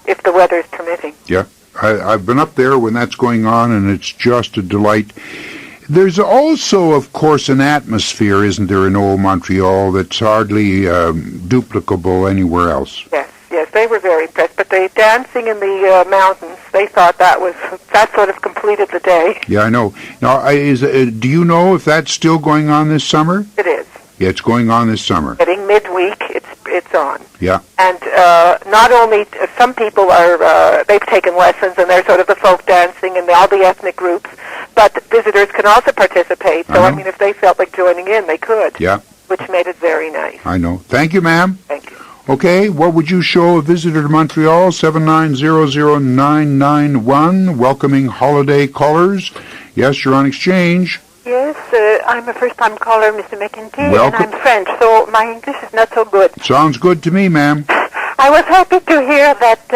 If the weather is permitting. Yeah. I've been up there when that's going on, and it's just a delight. There's also, of course, an atmosphere, isn't there, in Old Montreal that's hardly duplicable anywhere else. Yes, they were very impressed. But the dancing in the mountains, they thought that sort of completed the day. Yeah, I know. Now, do you know if that's still going on this summer? It is. Yeah, it's going on this summer. Getting midweek, it's on. Yeah. And not only some people are they've taken lessons and they're sort of the folk dancing and all the ethnic groups, but visitors can also participate. So I mean, if they felt like joining in, they could. Yeah. Which made it very nice. I know. Thank you, ma'am. Thank you. Okay, what would you show a visitor to Montreal? 7900991, welcoming holiday callers. Yes, you're on exchange. Yes, I'm a first-time caller, Mr. McKenty, Welcome. and I'm French, so my English is not so good. Sounds good to me, ma'am. I was happy to hear that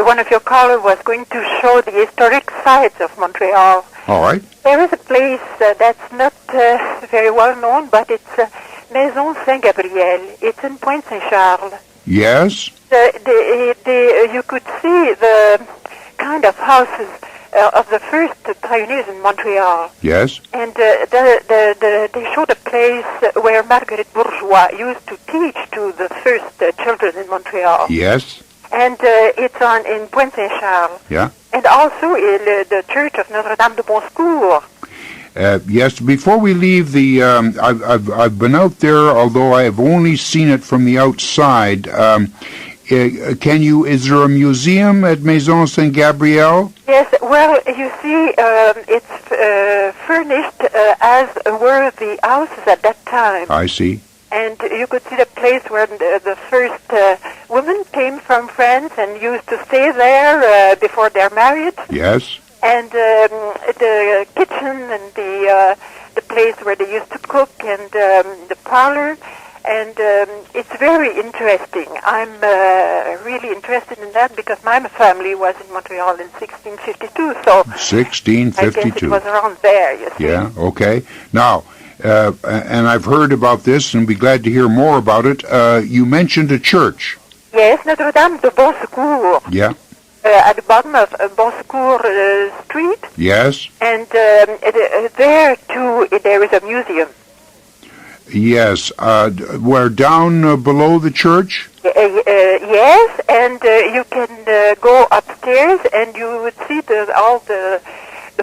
one of your callers was going to show the historic sites of Montreal. All right. There is a place that's not very well known, but it's Maison Saint-Gabriel. It's in Pointe-Saint-Charles. Yes. You could see the kind of houses of the first pioneers in Montreal. Yes. And they showed a place where Marguerite Bourgeois used to teach to the first children in Montreal. Yes. And it's in Pointe-Saint-Charles. Yeah. And also the Church of Notre-Dame de Bon Secours. Yes, before we leave the, I've been out there, although I have only seen it from the outside. Is there a museum at Maison Saint-Gabriel? Yes, well, you see, it's furnished as were the houses at that time. I see. And you could see the place where the first women came from France and used to stay there before they're married. Yes. And the kitchen and the place where they used to cook and the parlor. And it's very interesting. I'm really interested in that because my family was in Montreal in 1652. So 1652. I guess it was around there, you see. Yeah, okay. Now, and I've heard about this and be glad to hear more about it. You mentioned a church. Yes, Notre-Dame de Bon Secours. Yeah. At the bottom of Bon Secours Street. Yes. And there, too, there is a museum. Yes. Where down below the church? Yes, and you can go upstairs and you would see all the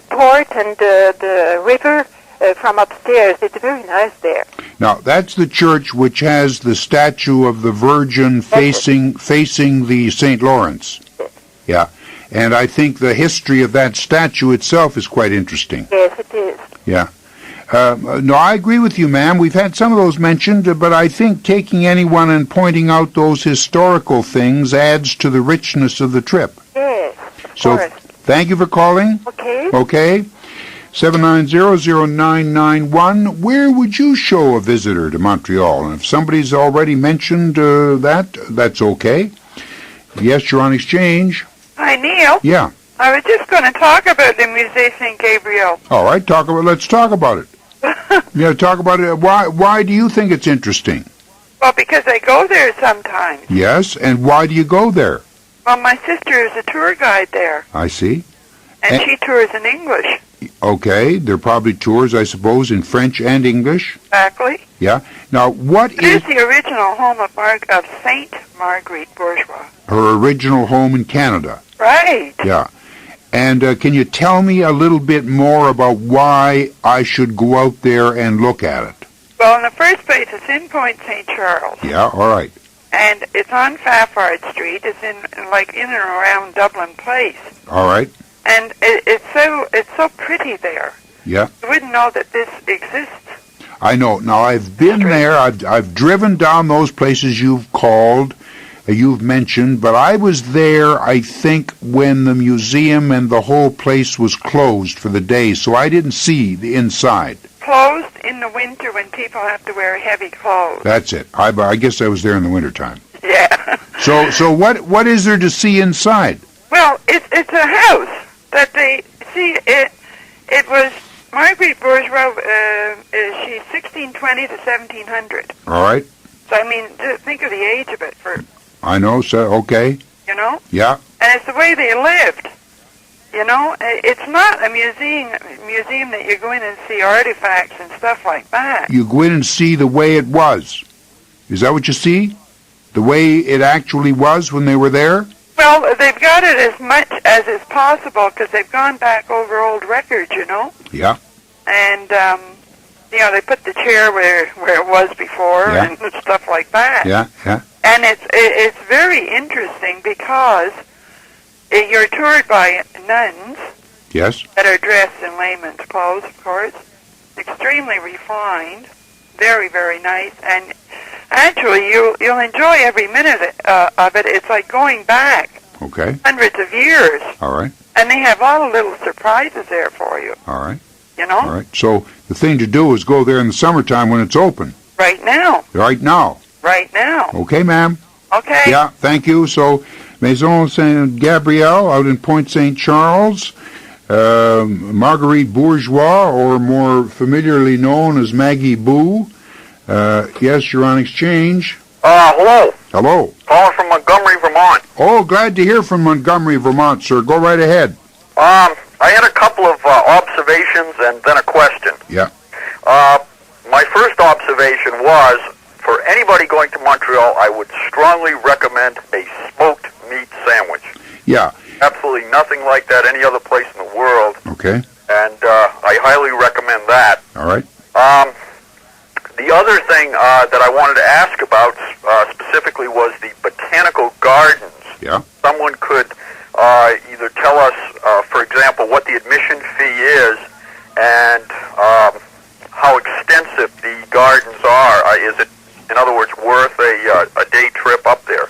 port and the river from upstairs. It's very nice there. Now, that's the church which has the statue of the Virgin facing the St. Lawrence. Yeah. And I think the history of that statue itself is quite interesting. Yes, it is. Yeah. No, I agree with you, ma'am. We've had some of those mentioned, but I think taking anyone and pointing out those historical things adds to the richness of the trip. Yes, of so, course. Thank you for calling. Okay. Okay. 7900991. Where would you show a visitor to Montreal? And if somebody's already mentioned that's okay. Yes, you're on exchange. Hi, Neil. Yeah. I was just going to talk about the Musée Saint-Gabriel. All right, let's talk about it. Yeah, talk about it. Why do you think it's interesting? Well, because I go there sometimes. Yes, and why do you go there? Well, my sister is a tour guide there. I see. And she tours in English. Okay, there are probably tours, I suppose, in French and English. Exactly. Yeah. Now, It is the original home of Saint Marguerite Bourgeois. Her original home in Canada? Right. Yeah. And can you tell me a little bit more about why I should go out there and look at it? Well, in the first place, it's in Pointe-Saint-Charles. Yeah, all right. And it's on Faffard Street. It's in and around Dublin Place. All right. And it's so pretty there. Yeah. You wouldn't know that this exists. I know. Now, I've been there. I've driven down those places you've called, you've mentioned, but I was there, I think, when the museum and the whole place was closed for the day, so I didn't see the inside. Closed in the winter when people have to wear heavy clothes. That's it. I guess I was there in the wintertime. Yeah. So what is there to see inside? Well, it's a house that they see. It was Marguerite Bourgeois. She's 1620 to 1700. All right. So I mean, think of the age of it for. I know. So okay. You know. Yeah. And it's the way they lived. You know, it's not a museum that you go in and see artifacts and stuff like that. You go in and see the way it was. Is that what you see? The way it actually was when they were there? Well, they've got it as much as is possible because they've gone back over old records, you know. Yeah. And, they put the chair where it was before and stuff like that. Yeah, yeah. And it's very interesting because you're toured by nuns. Yes. That are dressed in layman's clothes, of course. Extremely refined. Very, very nice. And actually, you'll enjoy every minute of it. It's like going back Okay. hundreds of years, All right. and they have all the little surprises there for you. All right. You know, All right. So the thing to do is go there in the summertime when it's open. right now, Right now. right now. Okay, ma'am. Okay. Yeah, thank you. So, Maison Saint Gabriel out in Point St. Charles, Marguerite Bourgeois, or more familiarly known as Maggie Boo. Yes, you're on exchange. Hello. Hello. Calling from Montgomery, Vermont. Oh, glad to hear from Montgomery, Vermont, sir. Go right ahead. I had a couple of observations and then a question. Yeah. My first observation was, for anybody going to Montreal, I would strongly recommend a smoked meat sandwich. Yeah. Absolutely nothing like that any other place in the world, Okay. and I highly recommend that. All right. The other thing that I wanted to ask about specifically was the botanical gardens. Yeah. Someone could either tell us, for example, what the admission fee is and how extensive the gardens are. Is it, in other words, worth a day trip up there?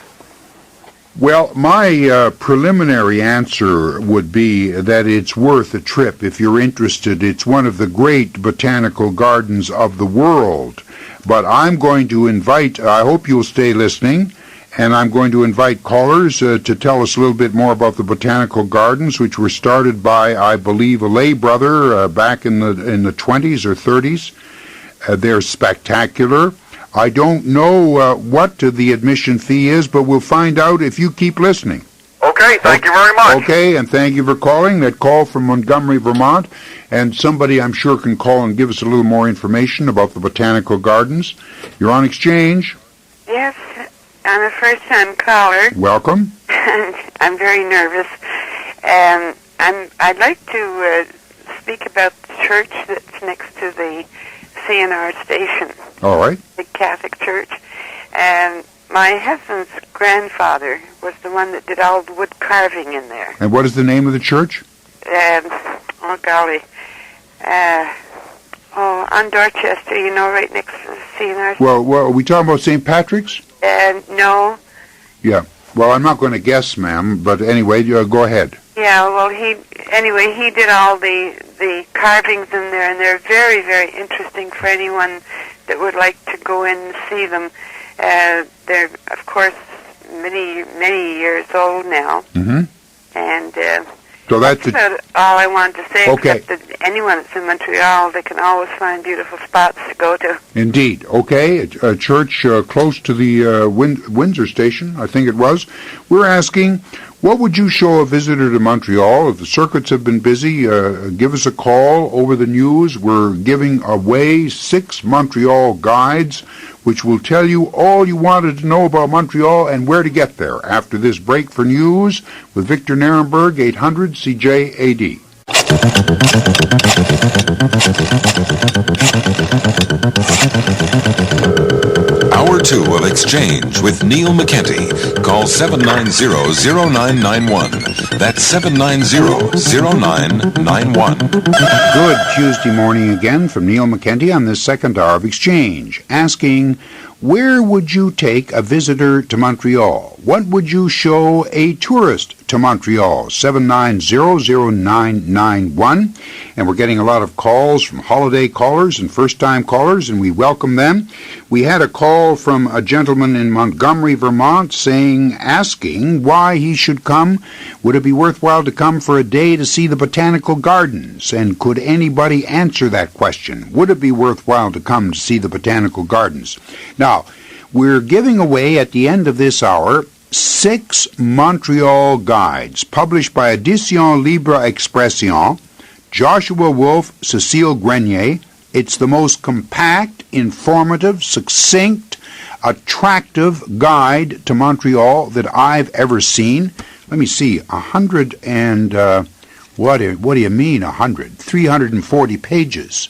Well, my preliminary answer would be that it's worth a trip if you're interested. It's one of the great botanical gardens of the world. But I'm going to invite, I hope you'll stay listening, and I'm going to invite callers to tell us a little bit more about the botanical gardens, which were started by, I believe, a lay brother back in the 20s or 30s. They're spectacular. I don't know what the admission fee is, but we'll find out if you keep listening. Okay, thank you very much. Okay, and thank you for calling. That call from Montgomery, Vermont. And somebody, I'm sure, can call and give us a little more information about the botanical gardens. You're on exchange. Yes, I'm a first-time caller. Welcome. I'm very nervous. I'd like to speak about the church that's next to the CNR station. All right. The Catholic church. And my husband's grandfather was the one that did all the wood carving in there. And what is the name of the church? Oh, golly. On Dorchester, you know, right next to the CNR. Well, are we talking about St. Patrick's? No. Yeah. Well, I'm not going to guess, ma'am, but anyway, go ahead. Yeah, well, he did all the carvings in there, and they're very, very interesting for anyone that would like to go in and see them. They're, of course, many years old now. Mm-hmm. And so that's about all I wanted to say, okay. Except that anyone that's in Montreal, they can always find beautiful spots to go to. Indeed. Okay, a church close to the Windsor station, I think it was. We're asking, what would you show a visitor to Montreal? If the circuits have been busy, give us a call over the news. We're giving away 6 Montreal guides, which will tell you all you wanted to know about Montreal and where to get there. After this break for news with Victor Nierenberg, 800 CJAD. Hour 2 of Exchange with Neil McKenty. Call 790-0991. That's 790-0991. Good Tuesday morning again from Neil McKenty on this second hour of Exchange, asking, where would you take a visitor to Montreal? What would you show a tourist to Montreal? 790-0991. And we're getting a lot of calls from holiday callers and first-time callers, and we welcome them. We had a call from a gentleman in Montgomery, Vermont, asking why he should come. Would it be worthwhile to come for a day to see the botanical gardens? And could anybody answer that question? Would it be worthwhile to come to see the botanical gardens? Now, we're giving away at the end of this hour 6 Montreal guides published by Edition Libre Expression, Joshua Wolfe, Cecile Grenier. It's the most compact, informative, succinct, attractive guide to Montreal that I've ever seen. Let me see, 100 and, what do you mean 100? 340 pages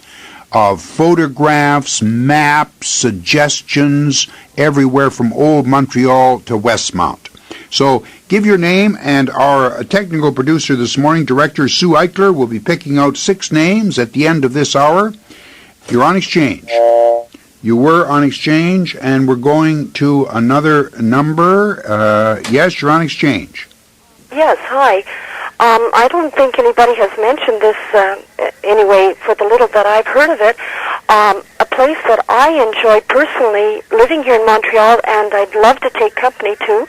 of photographs, maps, suggestions, everywhere from Old Montreal to Westmount. So give your name, and our technical producer this morning, Director Sue Eichler, will be picking out 6 names at the end of this hour. You're on Exchange. You were on exchange, and we're going to another number. Yes, you're on exchange. Yes, hi. I don't think anybody has mentioned this anyway, for the little that I've heard of it. A place that I enjoy personally living here in Montreal, and I'd love to take company to,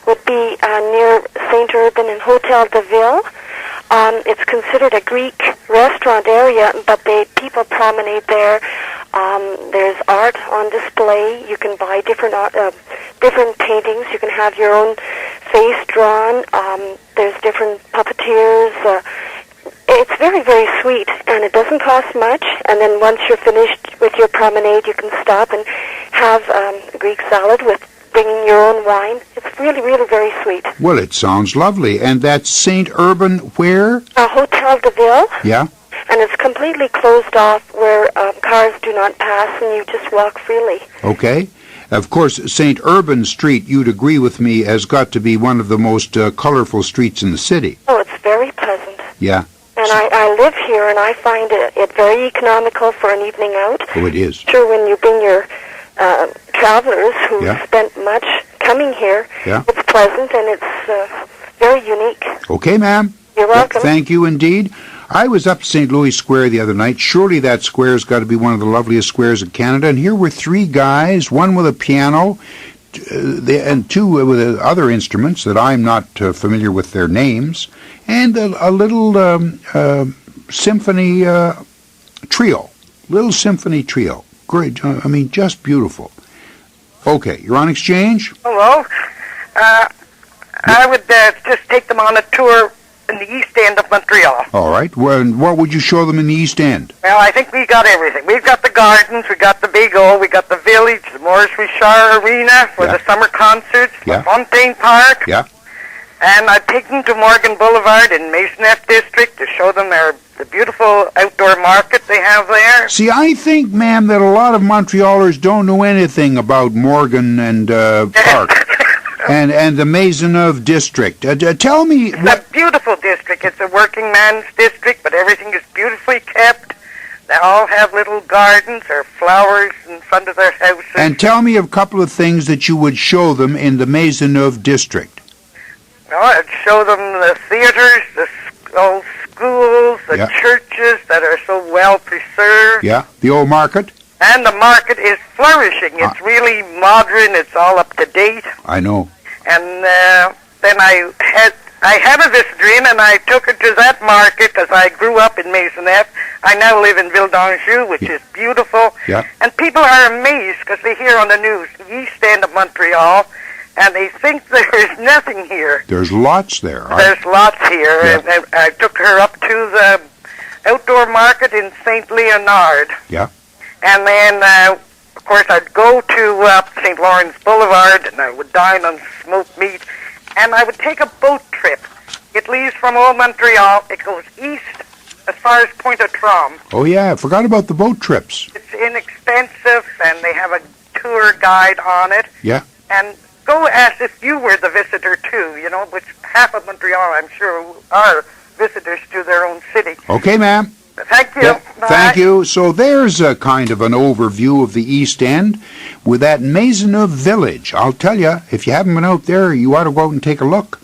would be near St. Urbain and Hotel de Ville. It's considered a Greek restaurant area, but people promenade there. There's art on display. You can buy different paintings. You can have your own face drawn. There's different puppeteers. It's very, very sweet, and it doesn't cost much. And then once you're finished with your promenade, you can stop and have a Greek salad with bringing your own wine. It's really, really very sweet. Well, it sounds lovely. And that's St. Urbain where? Hotel de Ville. Yeah. And it's completely closed off where cars do not pass, and you just walk freely. Okay. Of course, St. Urbain Street, you'd agree with me, has got to be one of the most colorful streets in the city. Oh, it's very pleasant. Yeah. And I live here, and I find it very economical for an evening out. Oh, it is. Sure, when you bring your travelers who spent much coming here, it's pleasant, and it's very unique. Okay, ma'am. You're welcome. Thank you indeed. I was up St. Louis Square the other night. Surely that square's got to be one of the loveliest squares of Canada. And here were three guys, one with a piano, and two with other instruments that I'm not familiar with their names, and a little symphony trio. Little symphony trio. Great. I mean, just beautiful. Okay, you're on exchange? Hello. I would just take them on a tour in the East End of Montreal. All right. Well, what would you show them in the East End? Well, I think we got everything. We've got the gardens, we got the Big O, we got the village, the Maurice Richard Arena for the summer concerts, the Fontaine Park. Yeah. And I'd take them to Morgan Boulevard in Maisonneuve District to show them the beautiful outdoor market they have there. See, I think, ma'am, that a lot of Montrealers don't know anything about Morgan and Park. And the Maisonneuve district. Tell me... It's a beautiful district. It's a working man's district, but everything is beautifully kept. They all have little gardens or flowers in front of their houses. And tell me a couple of things that you would show them in the Maisonneuve district. No, I'd show them the theaters, the old schools, the churches that are so well preserved. Yeah, the old market. And the market is flourishing. It's really modern. It's all up to date. I know. And then I had a visitor in, and I took her to that market because I grew up in Maisonneuve. I now live in Ville d'Anjou, which is beautiful. Yeah. And people are amazed because they hear on the news the East End of Montreal, and they think there is nothing here. There's lots there. There's lots here. Yeah. And I took her up to the outdoor market in St. Leonard. Yeah. And then, of course, I'd go to St. Lawrence Boulevard, and I would dine on smoked meat, and I would take a boat trip. It leaves from Old Montreal. It goes east as far as Pointe-aux-Trembles. Oh, yeah, I forgot about the boat trips. It's inexpensive, and they have a tour guide on it. Yeah. And go as if you were the visitor, too, you know, which half of Montreal, I'm sure, are visitors to their own city. Okay, ma'am. Thank you. Yep. Bye. Thank you. So there's a kind of an overview of the East End with that Maisonneuve village. I'll tell you, if you haven't been out there, you ought to go out and take a look.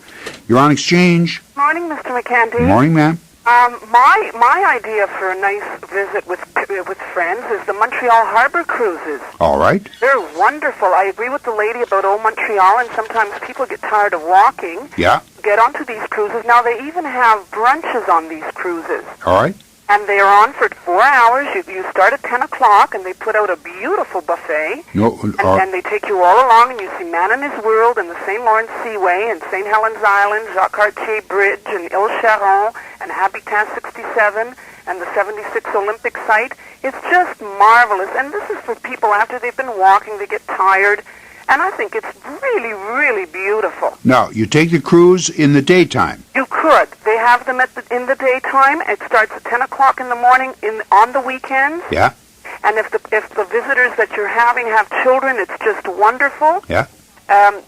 You're on exchange. Morning, Mr. McKenty. Morning, ma'am. My idea for a nice visit with friends is the Montreal Harbor cruises. All right. They're wonderful. I agree with the lady about Old Montreal, and sometimes people get tired of walking. Yeah. Get onto these cruises. Now, they even have brunches on these cruises. All right. And they are on for 4 hours. You start at 10 o'clock, and they put out a beautiful buffet. And they take you all along, and you see Man and His World, and the St. Lawrence Seaway, and St. Helens Island, Jacques Cartier Bridge, and Ile Charon, and Habitat 67, and the 76 Olympic site. It's just marvelous. And this is for people after they've been walking, they get tired. And I think it's really, really beautiful. Now, you take the cruise in the daytime. You could. They have them in the daytime. It starts at 10 o'clock in the morning on the weekends. Yeah. And if the visitors that you're having have children, it's just wonderful. Yeah.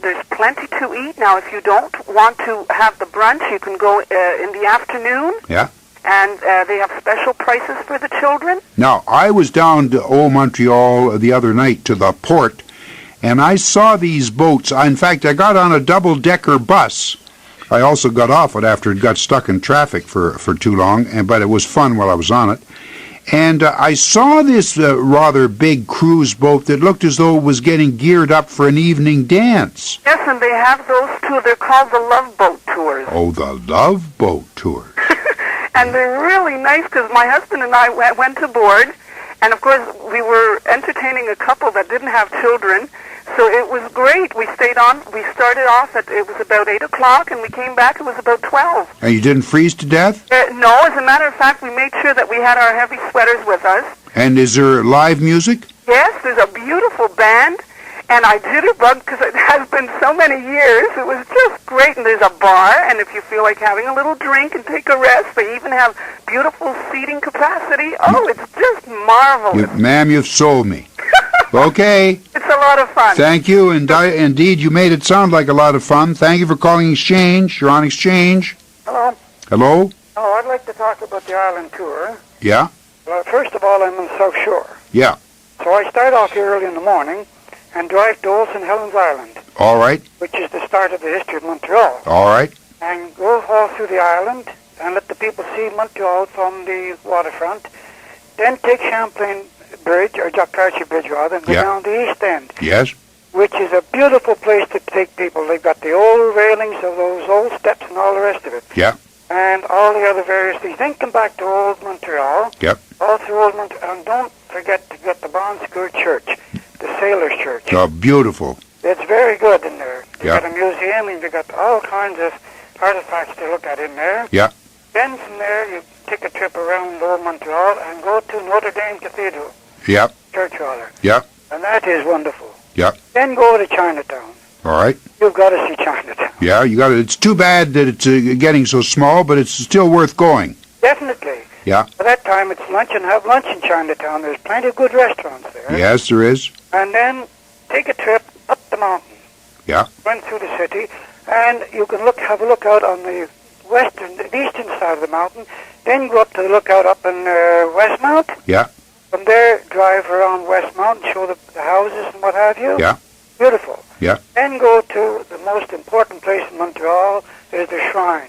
There's plenty to eat. Now, if you don't want to have the brunch, you can go in the afternoon. Yeah. and they have special prices for the children. Now, I was down to Old Montreal the other night to the port, and I saw these boats. In fact, I got on a double-decker bus. I also got off it after it got stuck in traffic for too long, but it was fun while I was on it. And I saw this rather big cruise boat that looked as though it was getting geared up for an evening dance. Yes, and they have those too. They're called the Love Boat Tours. Oh, the Love Boat Tours. And they're really nice because my husband and I went aboard, and of course we were entertaining a couple that didn't have children, so it was great. We stayed on. We started off it was about 8 o'clock, and we came back, it was about 12. And you didn't freeze to death? No, as a matter of fact, we made sure that we had our heavy sweaters with us. And is there live music? Yes, there's a beautiful band, and I jitterbug because it has been so many years. It was just great, and there's a bar, and if you feel like having a little drink and take a rest, they even have beautiful seating capacity. Oh, it's just marvelous. Ma'am, you've sold me. Okay. It's a lot of fun. Thank you. Indeed, you made it sound like a lot of fun. Thank you for calling Exchange. You're on Exchange. Hello. Hello? Oh, I'd like to talk about the island tour. Yeah? Well, first of all, I'm on the South Shore. Yeah. So I start off here early in the morning and drive to Old St. Helens Island, All right. which is the start of the history of Montreal. All right. And go all through the island and let the people see Montreal from the waterfront. Then take Champlain Bridge, or Jacques-Cartier Bridge rather, and go down the East End. Yes. Which is a beautiful place to take people. They've got the old railings of those old steps and all the rest of it. Yeah. And all the other various things. Then come back to Old Montreal. Yep. All through Old Montreal. And don't forget to get the Bon Secours Church, the Sailors' Church. Oh, beautiful. It's very good in there. They've Yeah. got a museum, and they've got all kinds of artifacts to look at in there. Yeah. Then from there, you take a trip around Old Montreal and go to Notre Dame Cathedral. Yep. Church rather. Yep. And that is wonderful. Yep. Then go to Chinatown. All right. You've got to see Chinatown. Yeah, you got it. It's too bad that it's getting so small, but it's still worth going. Definitely. Yeah. By that time, it's lunch and have lunch in Chinatown. There's plenty of good restaurants there. Yes, there is. And then take a trip up the mountain. Yeah. Run through the city, and you can have a look out on the eastern side of the mountain. Then go up to the lookout up in Westmount. Yeah. From there, drive around Westmount and show the houses and what have you. Yeah. Beautiful. Yeah. Then go to the most important place in Montreal, is the shrine.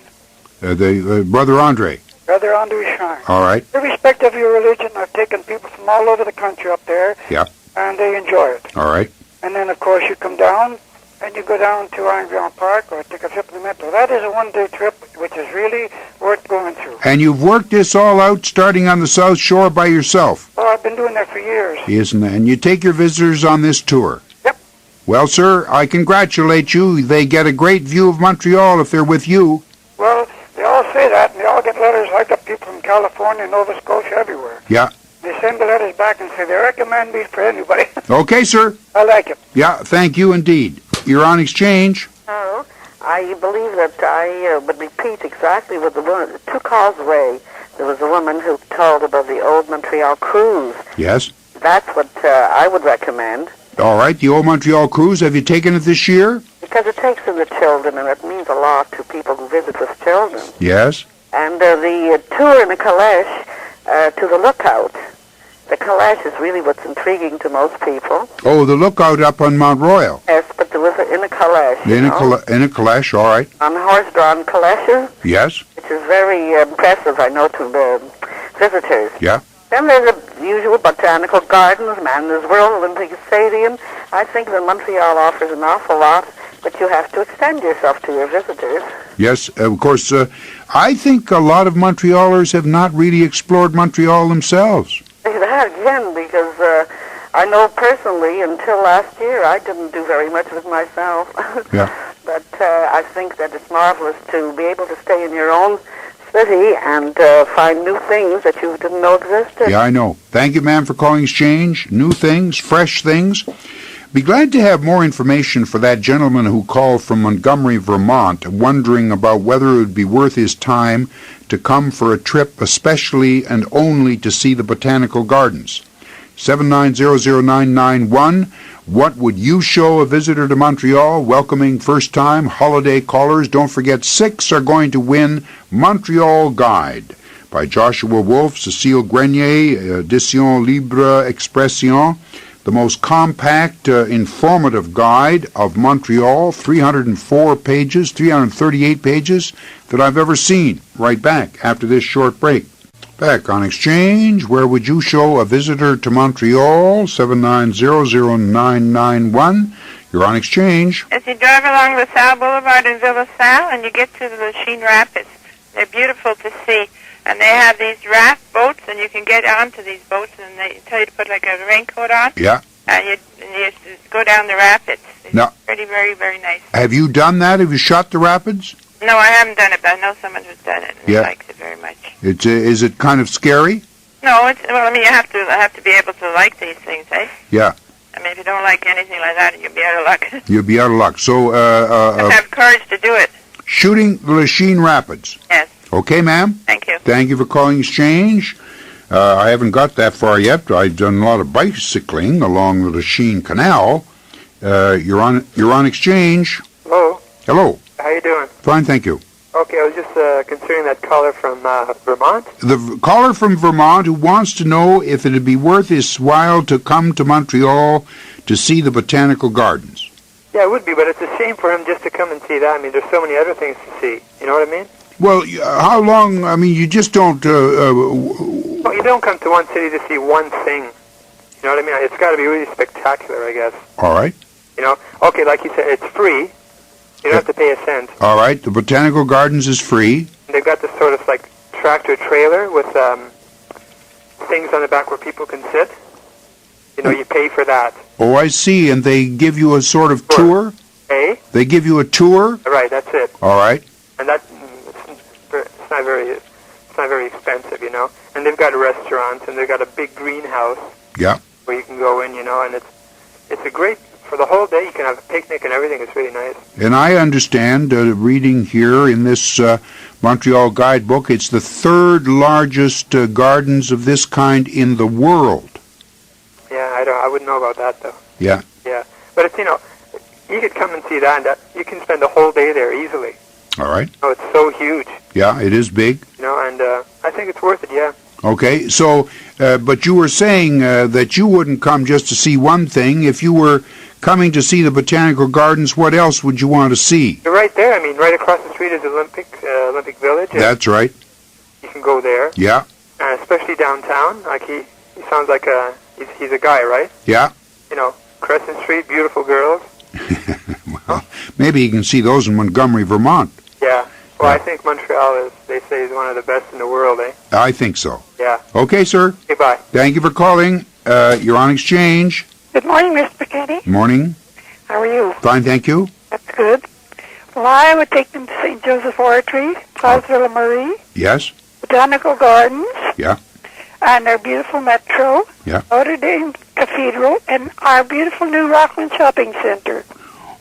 The Brother Andre. Brother Andre's Shrine. All right. Irrespective of your religion, I've taken people from all over the country up there, Yeah. and they enjoy it. All right. And then, of course, you come down, and you go down to Ironground Park or take a trip to the Metro. That is a one-day trip, which is really worth going through. And you've worked this all out starting on the South Shore by yourself. Oh, I've been doing that for years. Isn't it? And you take your visitors on this tour. Yep. Well, sir, I congratulate you. They get a great view of Montreal if they're with you. Well, they all say that, and they all get letters. I got people from California, Nova Scotia, everywhere. Yeah. They send the letters back and say they recommend me for anybody. Okay, sir. I like it. Yeah, thank you indeed. You're on Exchange. Oh, I believe that I would repeat exactly what the woman, 2 calls away, there was a woman who told about the old Montreal cruise. Yes. That's what I would recommend. All right, the Old Montreal Cruise. Have you taken it this year? Because it takes in the children, and it means a lot to people who visit with children. Yes. And the tour in a calash to the lookout. The calash is really what's intriguing to most people. Oh, the lookout up on Mount Royal. Yes, but there was in a calash. In a calash, all right. On horse-drawn calashes. Yes. Which is very impressive, I know, to the visitors. Yeah. Then there's the usual botanical gardens, Manda's World, Olympic Stadium. I think that Montreal offers an awful lot, but you have to extend yourself to your visitors. Yes, of course. I think a lot of Montrealers have not really explored Montreal themselves. That again, because I know personally, until last year, I didn't do very much of it myself. Yeah. But I think that it's marvelous to be able to stay in your own city and find new things that you didn't know existed. Yeah, I know. Thank you, ma'am, for calling Exchange. New things, fresh things. Be glad to have more information for that gentleman who called from Montgomery, Vermont, wondering about whether it would be worth his time to come for a trip, especially and only to see the botanical gardens. 7900991. What would you show a visitor to Montreal? Welcoming first-time holiday callers. Don't forget, 6 are going to win Montreal Guide by Joshua Wolfe, Cecile Grenier, Edition Libre Expression, the most compact, informative guide of Montreal, 304 pages, 338 pages that I've ever seen. Right back after this short break. Back on Exchange, where would you show a visitor to Montreal? 7900991. You're on Exchange. As you drive along LaSalle Boulevard in Ville LaSalle and you get to the Lachine Rapids, they're beautiful to see. And they have these raft boats, and you can get onto these boats, and they tell you to put like a raincoat on. Yeah. And you go down the rapids. It's now, pretty, very, very nice. Have you done that? Have you shot the rapids? No, I haven't done it, but I know someone who's done it and likes it very much. Is it kind of scary? No, you have to be able to like these things, eh? Yeah. I mean, if you don't like anything like that, you'll be out of luck. You'll be out of luck. So, have courage to do it. Shooting the Lachine Rapids. Yes. Okay, ma'am? Thank you. Thank you for calling Exchange. I haven't got that far yet. I've done a lot of bicycling along the Lachine Canal. You're on Exchange. Hello. Hello. How you doing? Fine, thank you. Okay, I was just considering that caller from Vermont. The caller from Vermont who wants to know if it would be worth his while to come to Montreal to see the Botanical Gardens. Yeah, it would be, but it's a shame for him just to come and see that. I mean, there's so many other things to see. You know what I mean? Well, how long? I mean, you just don't... Well, you don't come to one city to see one thing. You know what I mean? It's got to be really spectacular, I guess. All right. You know? Okay, like you said, it's free. You don't have to pay a cent. All right. The Botanical Gardens is free. And they've got this sort of like tractor trailer with things on the back where people can sit. You know, you pay for that. Oh, I see. And they give you a sort of tour? Eh? They give you a tour? Right, that's it. All right. And that it's not very expensive, you know. And they've got restaurants, and they've got a big greenhouse. Yeah. Where you can go in, you know, and it's a great, for the whole day you can have a picnic and everything. It's really nice. And I understand, reading here in this Montreal guidebook, it's the third largest gardens of this kind in the world. Yeah, I wouldn't know about that though. Yeah. Yeah, but it's, you know, you could come and see that, and you can spend the whole day there easily. All right. Oh, it's so huge. Yeah, it is big. You know, and I think it's worth it. Yeah. Okay, so, but you were saying that you wouldn't come just to see one thing. If you were coming to see the Botanical Gardens, what else would you want to see? You're right there. I mean, right across the street is Olympic Village. That's right. You can go there. Yeah. Especially downtown. Like he sounds like he's a guy, right? Yeah. You know, Crescent Street, beautiful girls. Well, maybe you can see those in Montgomery, Vermont. Yeah. Well, I think Montreal they say, is one of the best in the world, eh? I think so. Yeah. Okay, sir. Okay, bye. Thank you for calling. You're on Exchange. Good morning, Miss McKenty. Morning. How are you? Fine, thank you. That's good. Well, I would take them to St. Joseph Oratory, Place de la Marie, Yes. Botanical Gardens, Yeah. and our beautiful metro, Yeah. Notre Dame Cathedral, and our beautiful new Rockland Shopping Center.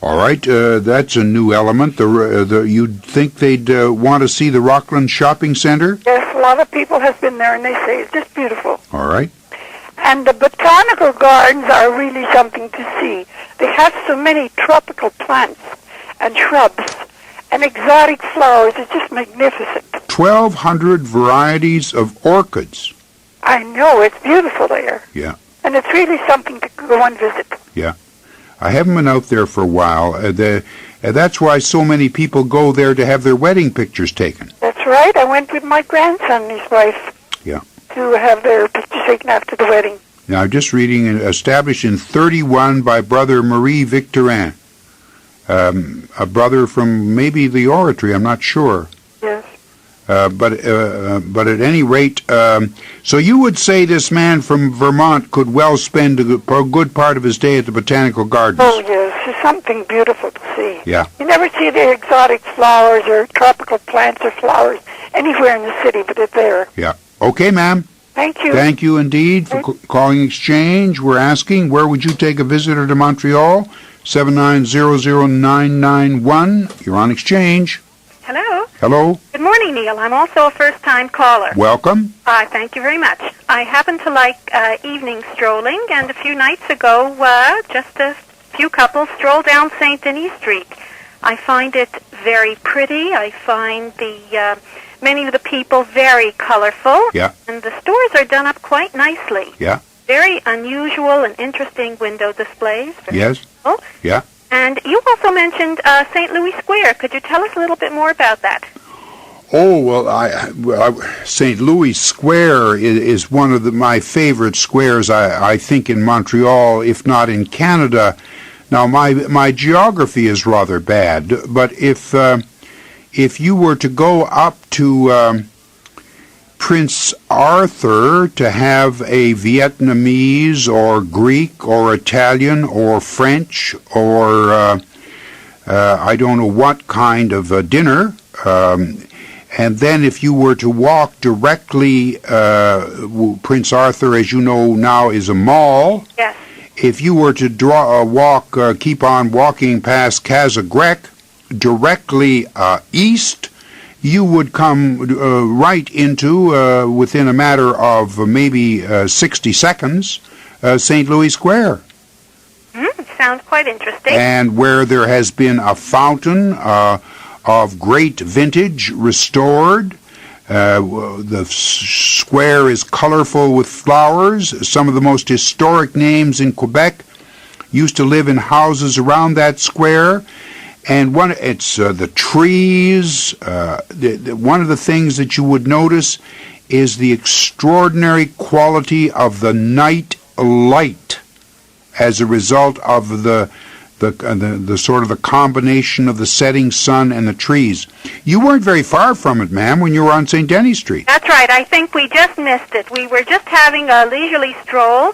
All right, that's a new element. You'd think they'd want to see the Rockland Shopping Center? Yes, a lot of people have been there, and they say it's just beautiful. All right. And the Botanical Gardens are really something to see. They have so many tropical plants and shrubs and exotic flowers. It's just magnificent. 1,200 varieties of orchids. I know, it's beautiful there. Yeah. And it's really something to go and visit. Yeah. I haven't been out there for a while. That's why so many people go there to have their wedding pictures taken. That's right. I went with my grandson and his wife. Yeah. To have their pictures taken after the wedding. Now, I'm just reading, established in 1931 by Brother Marie Victorin. A brother from maybe the Oratory, I'm not sure. Yes. But at any rate, so you would say this man from Vermont could well spend a good part of his day at the Botanical Gardens? Oh, yes. It's something beautiful to see. Yeah. You never see the exotic flowers or tropical plants or flowers anywhere in the city, but they're there. Yeah. Okay, ma'am. Thank you. Thank you indeed for calling Exchange. We're asking, where would you take a visitor to Montreal? 7900991. You're on Exchange. Hello. Hello. Good morning, Neil. I'm also a first-time caller. Welcome. Thank you very much. I happen to like evening strolling, and a few nights ago, just a few couples strolled down St. Denis Street. I find it very pretty. I find the many of the people very colorful. Yeah. And the stores are done up quite nicely. Yeah. Very unusual and interesting window displays. Yes. Cool. Yeah. And you also mentioned St. Louis Square. Could you tell us a little bit more about that? Oh, well, St. Louis Square is one of my favorite squares, I think, in Montreal, if not in Canada. Now, my geography is rather bad, but if you were to go up to Prince Arthur to have a Vietnamese or Greek or Italian or French or I don't know what kind of dinner, and then if you were to walk directly, Prince Arthur, as you know now, is a mall. Yes. If you were to keep on walking past Casa Grecque, directly east, you would come right into, within a matter of maybe 60 seconds, St. Louis Square. Sounds quite interesting. And where there has been a fountain of great vintage restored. The square is colorful with flowers. Some of the most historic names in Quebec used to live in houses around that square. And it's the trees. One of the things that you would notice is the extraordinary quality of the night light as a result of the sort of the combination of the setting sun and the trees. You weren't very far from it, ma'am, when you were on St. Denis Street. That's right. I think we just missed it. We were just having a leisurely stroll.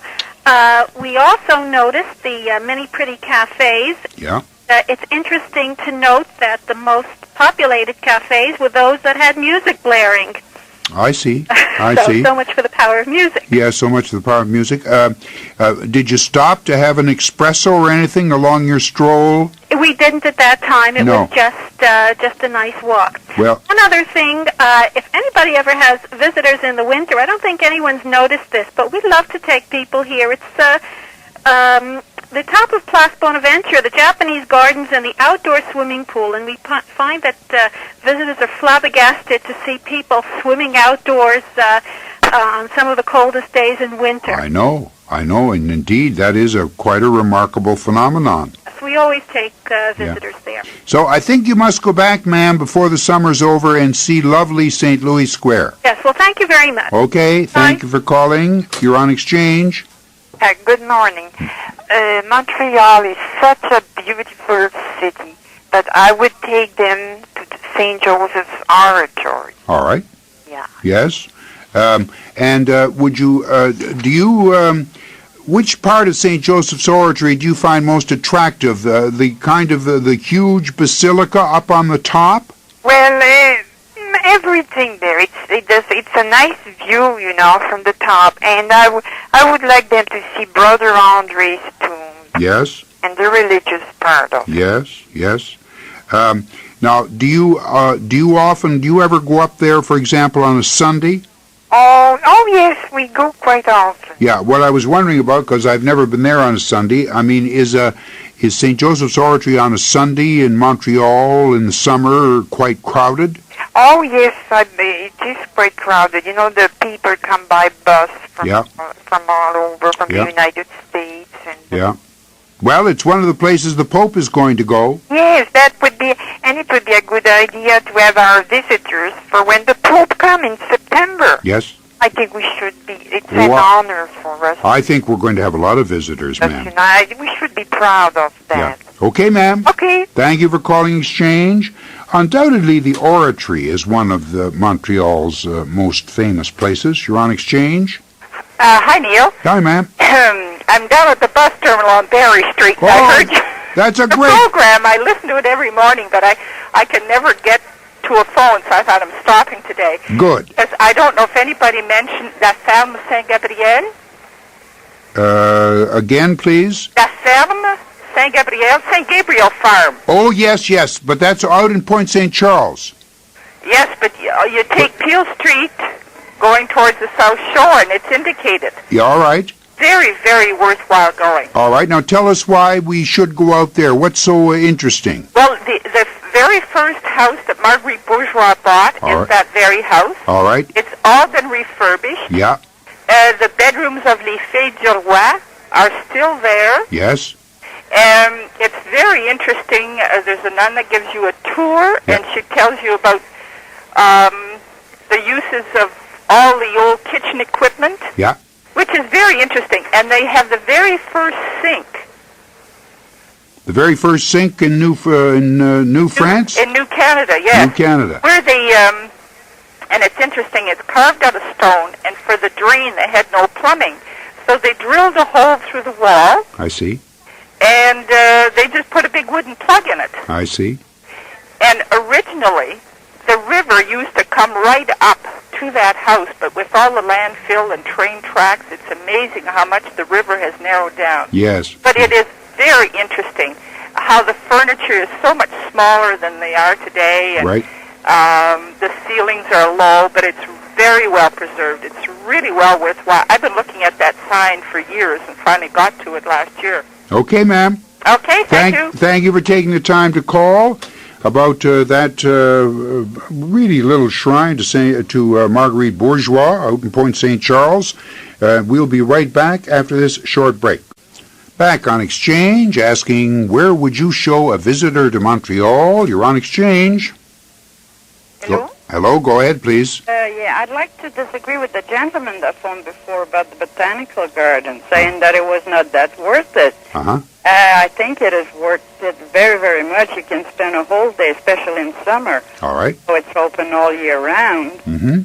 We also noticed the many pretty cafes. Yeah. It's interesting to note that the most populated cafes were those that had music blaring. I see. So much for the power of music. Yeah, so much for the power of music. Did you stop to have an espresso or anything along your stroll? We didn't at that time. It No. was just a nice walk. Well, one other thing, if anybody ever has visitors in the winter, I don't think anyone's noticed this, but we'd love to take people here. It's the top of Place Bonaventure, the Japanese gardens, and the outdoor swimming pool, and we find that visitors are flabbergasted to see people swimming outdoors on some of the coldest days in winter. I know, and indeed that is quite a remarkable phenomenon. So we always take visitors there. So I think you must go back, ma'am, before the summer's over and see lovely St. Louis Square. Yes, well, thank you very much. Okay, thank you for calling. You're on Exchange. Good morning. Montreal is such a beautiful city, but I would take them to St. Joseph's Oratory. All right. Yeah. Yes. And would you, which part of St. Joseph's Oratory do you find most attractive? The kind of the huge basilica up on the top? Well, everything there. It's a nice view, from the top, and I would like them to see Brother Andre's tomb. Yes. And the religious part of it. Yes. Now, do you ever go up there, for example, on a Sunday? Oh yes, we go quite often. Yeah, what I was wondering about, because I've never been there on a Sunday, I mean, is St. Joseph's Oratory on a Sunday in Montreal in the summer quite crowded? Oh yes, it is quite crowded. The people come by bus from all over, from the United States. Yeah. Well, it's one of the places the Pope is going to go. Yes, it would be a good idea to have our visitors for when the Pope comes in September. Yes. I think we should be. It's an honor for us. I think we're going to have a lot of visitors, ma'am. We should be proud of that. Yeah. Okay, ma'am. Okay. Thank you for calling Exchange. Undoubtedly, the Oratory is one of Montreal's most famous places. You're on Exchange. Hi, Neil. Hi, ma'am. I'm down at the bus terminal on Barry Street. Oh, I heard you. That's a the great program. I listen to it every morning, but I can never get to a phone, so I thought I'm stopping today. Good. Because I don't know if anybody mentioned La Ferme Saint Gabriel. Again, please. La Ferme Saint Gabriel Farm. Oh, yes, but that's out in Point St. Charles. Yes, but you take Peel Street going towards the South Shore, and it's indicated. Yeah, all right. Very, very worthwhile going. All right, now tell us why we should go out there. What's so interesting? Well, the very first house that Marguerite Bourgeois bought is that very house. All right. It's all been refurbished. Yeah. The bedrooms of Les Filles du Roi are still there. Yes. It's very interesting. There's a nun that gives you a tour, and she tells you about the uses of all the old kitchen equipment. Yeah. Which is very interesting. And they have the very first sink. The very first sink in New France? In New Canada, yes. New Canada. Where the, and it's interesting, it's carved out of stone, and for the drain they had no plumbing. So they drilled a hole through the wall, I see. and they just put a big wooden plug in it. I see. And originally, the river used to come right up to that house, but with all the landfill and train tracks, it's amazing how much the river has narrowed down. Yes. But it is very interesting how the furniture is so much smaller than they are today, and right. The ceilings are low, but it's very well preserved. It's really well worthwhile. I've been looking at that sign for years and finally got to it last year. Okay, ma'am. Okay, thank you. Thank you for taking the time to call about that really little shrine to Marguerite Bourgeois out in Point St. Charles. We'll be right back after this short break. Back on Exchange, asking where would you show a visitor to Montreal? You're on Exchange. Hello? Hello, go ahead, please. Yeah, I'd like to disagree with the gentleman that phoned before about the botanical garden, saying that it was not that worth it. Uh-huh. I think it is worth it very, very much. You can spend a whole day, especially in summer. All right. So it's open all year round. Mm-hmm.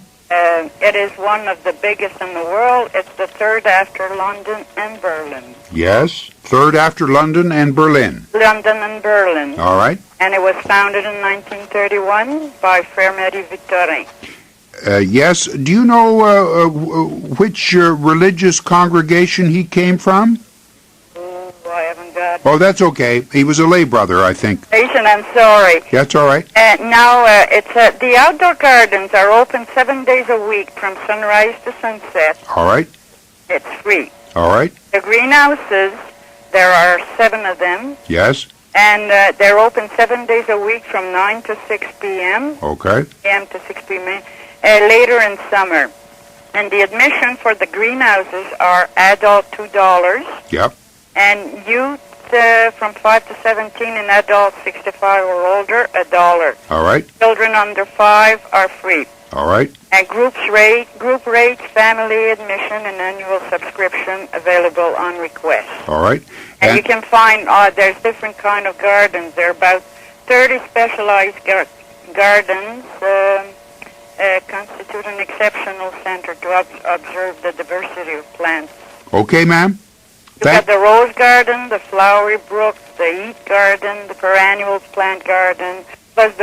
It is one of the biggest in the world. It's the third after London and Berlin. Yes, third after London and Berlin. London and Berlin. All right. And it was founded in 1931 by Frère Marie Victorin. Yes. Do you know which religious congregation he came from? Oh, I haven't got... Oh, that's okay. He was a lay brother, I think. I'm sorry. That's all right. Now, the outdoor gardens are open 7 days a week from sunrise to sunset. All right. It's free. All right. The greenhouses, there are 7 of them. Yes. And they're open 7 days a week from 9 to 6 p.m. Okay. p.m. to 6 p.m. Later in summer. And the admission for the greenhouses are adult $2. Yep. And youth from 5 to 17 and adults 65 or older, $1. All right. Children under 5 are free. All right. And group rates, family admission, and annual subscription available on request. All right. And you can find, there's different kind of gardens. There are about 30 specialized gardens constitute an exceptional center to observe the diversity of plants. Okay, ma'am. You have the rose garden, the flowery brook, the eat garden, the perennial plant garden, plus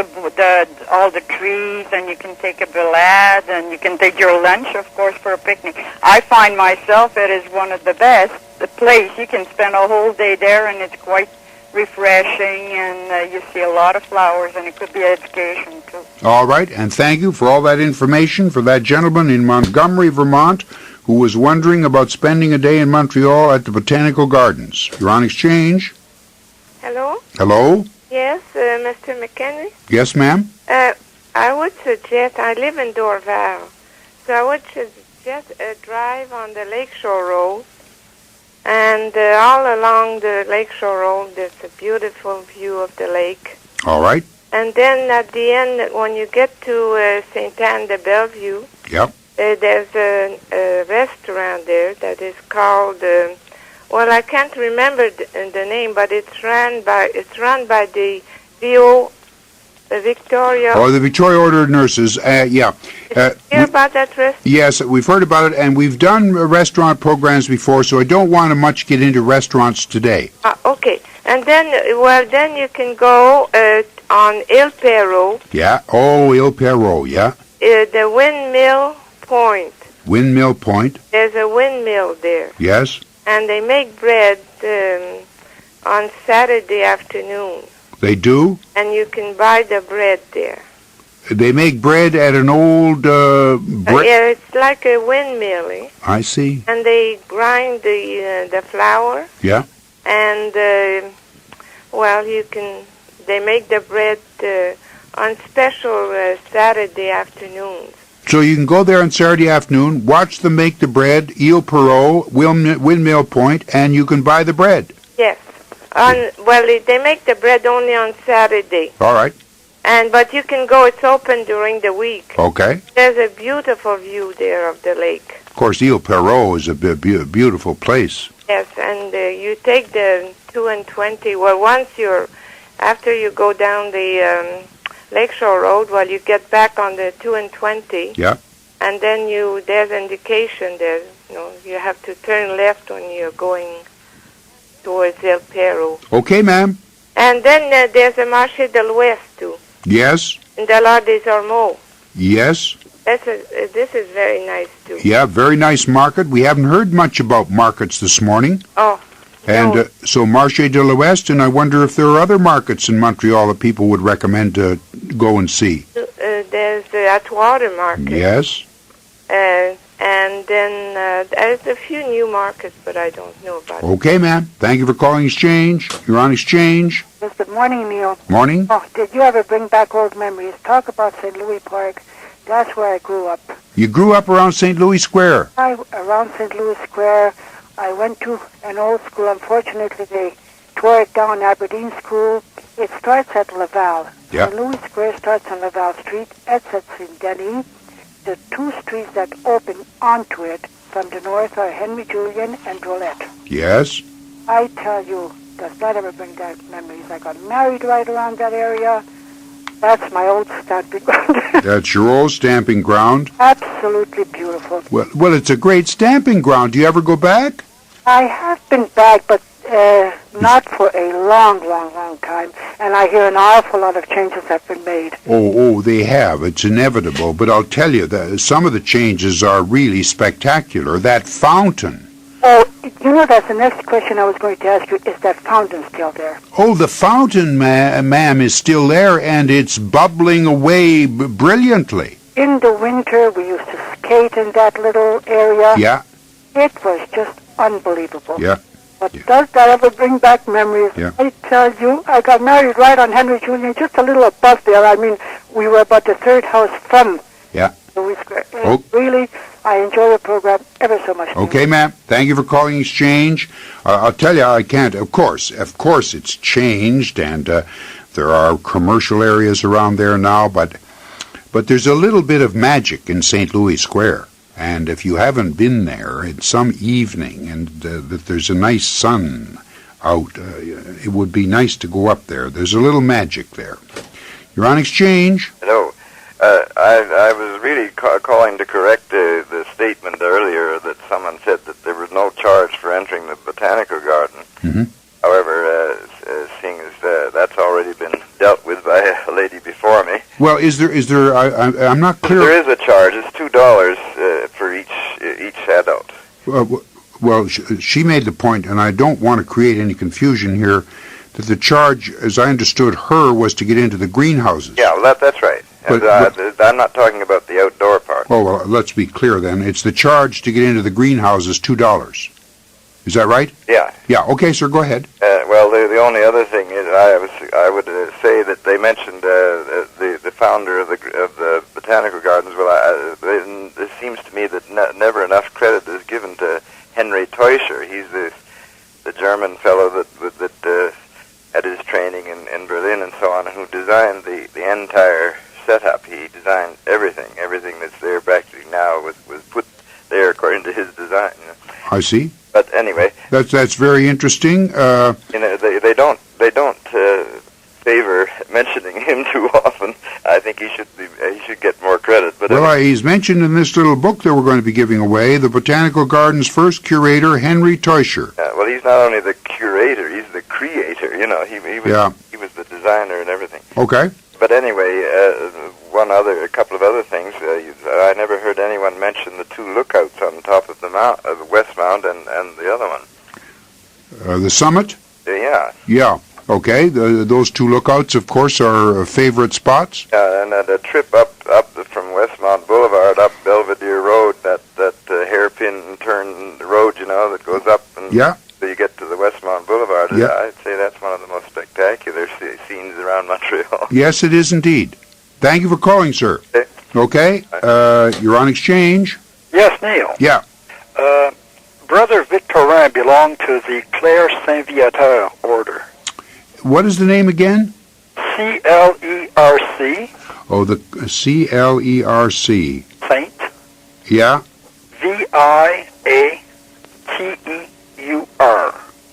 all the trees, and you can take a balade, and you can take your lunch, of course, for a picnic. I find myself it is one of the best. The place, you can spend a whole day there, and it's quite refreshing, and you see a lot of flowers, and it could be education, too. All right, and thank you for all that information for that gentleman in Montgomery, Vermont, who was wondering about spending a day in Montreal at the Botanical Gardens. You're on Exchange. Hello? Hello? Yes, Mr. McKenty? Yes, ma'am? I would suggest, I live in Dorval, so I would suggest a drive on the Lakeshore Road, and all along the Lakeshore Road there's a beautiful view of the lake. All right. And then at the end, when you get to St. Anne de Bellevue, yep. There's a restaurant there that is called, well, I can't remember the name, but it's run by the VO Victoria. Oh, the Victoria Order of Nurses. Yeah. Hear about that restaurant? Yes, we've heard about it, and we've done restaurant programs before, so I don't want to much get into restaurants today. Okay. And then, then you can go on Il Perrot. Yeah. Oh, Il Perrot, yeah. The Windmill Point. Windmill Point. There's a windmill there. Yes. And they make bread on Saturday afternoon. They do? And you can buy the bread there. They make bread at an old yeah, it's like a windmill. Eh? I see. And they grind the flour. Yeah. And, well, you can They make the bread on special Saturday afternoons. So you can go there on Saturday afternoon, watch them make the bread, Ile Perrot, Windmill Point, and you can buy the bread. Yes. They make the bread only on Saturday. All right. But you can go. It's open during the week. Okay. There's a beautiful view there of the lake. Of course, Ile Perrot is a beautiful place. Yes, and you take the 2 and 20. Well, after you go down the Lakeshore Road, you get back on the 2 and 20. Yeah. And then there's indication there. You have to turn left when you're going towards El Perro. Okay, ma'am. And then there's a Marché de l'Ouest, too. Yes. In the Lar des Ormeaux. Yes. This is very nice, too. Yeah, very nice market. We haven't heard much about markets this morning. Oh. And so Marché de l'Ouest, and I wonder if there are other markets in Montreal that people would recommend to go and see. There's the Atwater Market. Yes. And then there's a few new markets, but I don't know about it. Okay, ma'am. Thank you for calling Exchange. You're on Exchange. Yes, good morning, Neil. Morning. Oh, did you ever bring back old memories? Talk about St. Louis Park. That's where I grew up. You grew up around St. Louis Square. Around St. Louis Square. I went to an old school. Unfortunately, they tore it down, Aberdeen School. It starts at Laval. Yeah. St. Louis Square starts on Laval Street. It's at St. Denis. The two streets that open onto it from the north are Henry Julian and Drolette. Yes. I tell you, does that ever bring back memories? I got married right around that area. That's my old stamping ground. That's your old stamping ground. Absolutely beautiful. Well, it's a great stamping ground. Do you ever go back? I have been back, but not for a long time. And I hear an awful lot of changes have been made. Oh, they have. It's inevitable. But I'll tell you that some of the changes are really spectacular. That fountain. Oh, that's the next question I was going to ask you. Is that fountain still there? Oh, the fountain, ma'am, is still there, and it's bubbling away brilliantly. In the winter, we used to skate in that little area. Yeah. It was just unbelievable. Yeah. But does that ever bring back memories? Yeah. I tell you, I got married right on Henry Julian, just a little above there. I mean, we were about the third house from Louis Square. Really, I enjoy the program ever so much. Okay, ma'am. Thank you for calling Exchange. I'll tell you, I can't. Of course, it's changed, and there are commercial areas around there now, but there's a little bit of magic in St. Louis Square. And if you haven't been there, it's some evening, and that there's a nice sun out, it would be nice to go up there. There's a little magic there. You're on Exchange. Hello. I was really calling to correct the statement earlier that someone said that there was no charge for entering the botanical garden. Mm-hmm. However, seeing as that's already been dealt with by a lady before me. Well, is there? I'm not clear. There is a charge. It's $2 for each adult. Well, she made the point, and I don't want to create any confusion here, that the charge, as I understood her, was to get into the greenhouses. Yeah, well, that's right. And, I'm not talking about the outdoor part. Oh, well, let's be clear then. It's the charge to get into the greenhouses, $2. Is that right? Yeah. Yeah. Okay, sir. Go ahead. Well, the only other thing is, I would say that they mentioned the founder of the botanical gardens. Well, it seems to me that never enough credit is given to Henry Teuscher. He's the German fellow that had his training in Berlin and so on, who designed the entire setup. He designed everything that's there practically now was put there according to his design. I see. But anyway, that's very interesting. They don't favor mentioning him too often. I think he should get more credit. But well, he's mentioned in this little book that we're going to be giving away, the Botanical Gardens' first curator, Henry Teuscher. Well, he's not only the curator; he's the creator. He was the designer and everything. Okay. But anyway, a couple of other things. I never heard anyone mention the two lookouts on top of the mount, the West Mount, and the other one. The summit? Yeah. Yeah. Okay. Those two lookouts, of course, are favorite spots. And the trip up from Westmount Boulevard up Belvedere Road, that hairpin turn road, that goes up and so you get to the Westmount Boulevard. Yeah. I'd say that's one of the most spectacular scenes around Montreal. Yes, it is indeed. Thank you for calling, sir. Okay, you're on Exchange. Yes, Neil. Yeah. Brother Victorin belonged to the Claire Saint-Viateur order. What is the name again? C-L-E-R-C. Oh, the C-L-E-R-C. Saint. Yeah. V-I-A-T-E-U-R.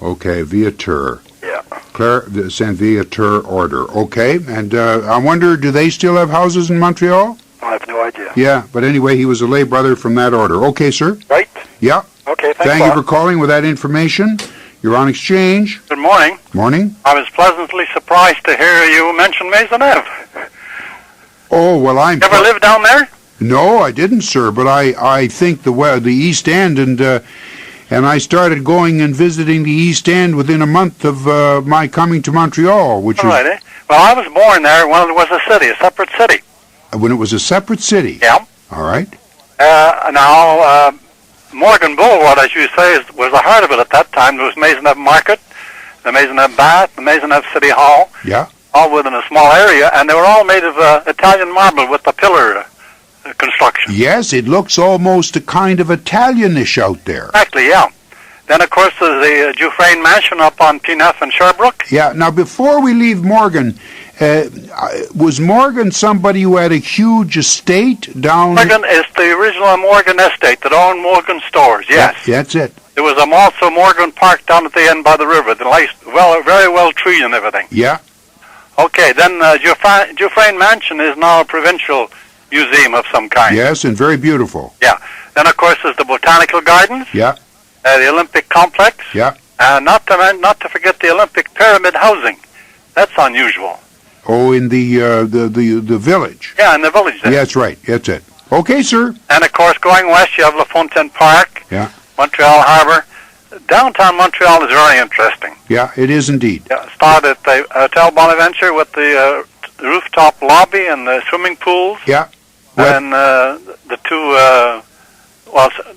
Okay, Viateur. Yeah. Claire the Saint-Viateur order. Okay, and I wonder, do they still have houses in Montreal? I have no idea. Yeah, but anyway, he was a lay brother from that order. Okay, sir? Right? Yeah. Okay, Thank you for calling with that information. You're on Exchange. Good morning. Morning. I was pleasantly surprised to hear you mention Maisonneuve. Oh, well, I'm... Ever lived down there? No, I didn't, sir, but I think the East End, and I started going and visiting the East End within a month of my coming to Montreal, which All right, eh? Well, I was born there when it was a city, a separate city. When it was a separate city? Yeah. All right. Now, Morgan Boulevard, as you say, was the heart of it at that time. There was Maisonneuve Market, the Maisonneuve Bath, the Maisonneuve City Hall. Yeah. All within a small area, and they were all made of Italian marble with the pillar construction. Yes, it looks almost a kind of Italianish out there. Exactly, yeah. Then, of course, there's the Dufresne Mansion up on P9 and Sherbrooke. Yeah, now before we leave Morgan, was Morgan somebody who had a huge estate down... Morgan is the original Morgan estate that owned Morgan stores, yes. That's it. There was also Morgan Park down at the end by the river, very well treed and everything. Yeah. Okay, then Dufresne Mansion is now a provincial museum of some kind. Yes, and very beautiful. Yeah. Then, of course, there's the Botanical Gardens. Yeah. The Olympic Complex. Yeah. Not to forget the Olympic Pyramid housing. That's unusual. Oh, in the village. Yeah, in the village there. Yeah, that's right. That's it. Okay, sir. And, of course, going west, you have La Fontaine Park. Yeah. Montreal Harbor. Downtown Montreal is very interesting. Yeah, it is indeed. Yeah, start at the Hotel Bonaventure with the rooftop lobby and the swimming pools. Yeah. And the two,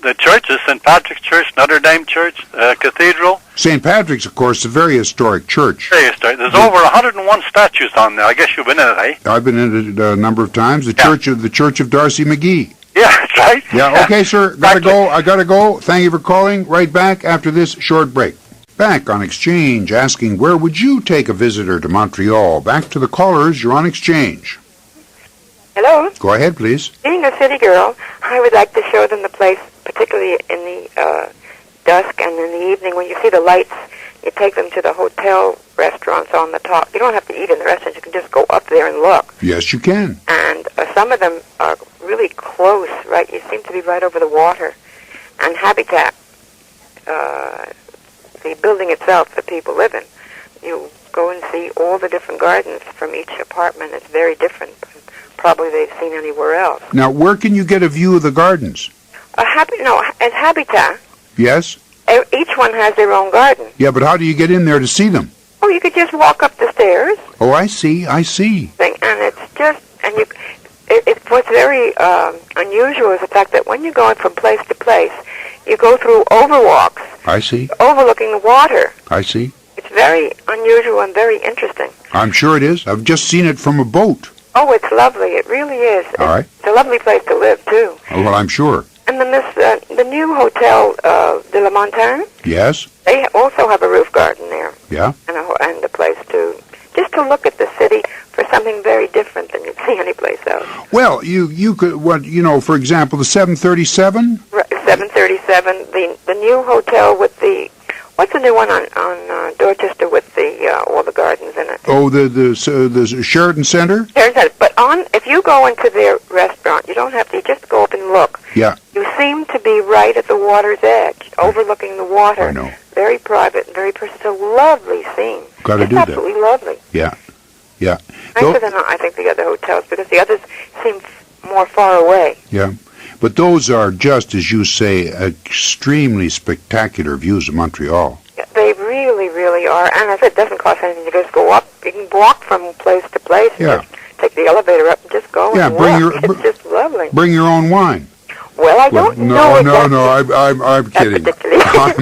the churches, St. Patrick's Church, Notre Dame Church, Cathedral. St. Patrick's, of course, a very historic church. Very historic. There's over 101 statues on there. I guess you've been in it, eh? I've been in it a number of times. The Church of Darcy McGee. Yeah, that's right. Yeah, okay, sir. Gotta go. I gotta go. Thank you for calling. Right back after this short break. Back on Exchange, asking where would you take a visitor to Montreal? Back to the callers. You're on Exchange. Hello. Go ahead, please. Being a city girl, I would like to show them the place, particularly in the dusk and in the evening when you see the lights. You take them to the hotel restaurants on the top. You don't have to eat in the restaurants. You can just go up there and look. Yes, you can. And some of them are really close, right? You seem to be right over the water. And Habitat, the building itself that people live in, you go and see all the different gardens from each apartment. It's very different than probably they've seen anywhere else. Now, where can you get a view of the gardens? At Habitat, Yes? each one has their own garden. Yeah, but how do you get in there to see them? Oh, you could just walk up the stairs. Oh, I see. And it's just, and what's very unusual is the fact that when you're going from place to place, you go through overwalks. I see. Overlooking the water. I see. It's very unusual and very interesting. I'm sure it is. I've just seen it from a boat. Oh, it's lovely. It really is. All right. It's a lovely place to live, too. Oh, well, I'm sure. And then the new Hotel de la Montagne, Yes? they also have a roof garden there. Yeah? And a place just to look at the city for something very different than you'd see anyplace else. Well, you could, for example, the 737? 737, the new hotel with the, what's the new one on Dorchester with all the gardens in it? Oh, the Sheraton Center? Sheraton Center. But if you go into their restaurant, you don't have to, you just go up and look. Yeah. You seem to be right at the water's edge, overlooking the water. I know. Very private and very personal. It's a lovely scene. Gotta do that. Absolutely lovely. Yeah. Yeah. Nicer than I think the other hotels, because the others seem more far away. Yeah. But those are just, as you say, extremely spectacular views of Montreal. Yeah, they really, really are. And as I said, it doesn't cost anything. You just go up. You can walk from place to place. Yeah. Just take the elevator up and just go and walk. It's just lovely. Bring your own wine. Well, I don't know exactly. No, I'm kidding.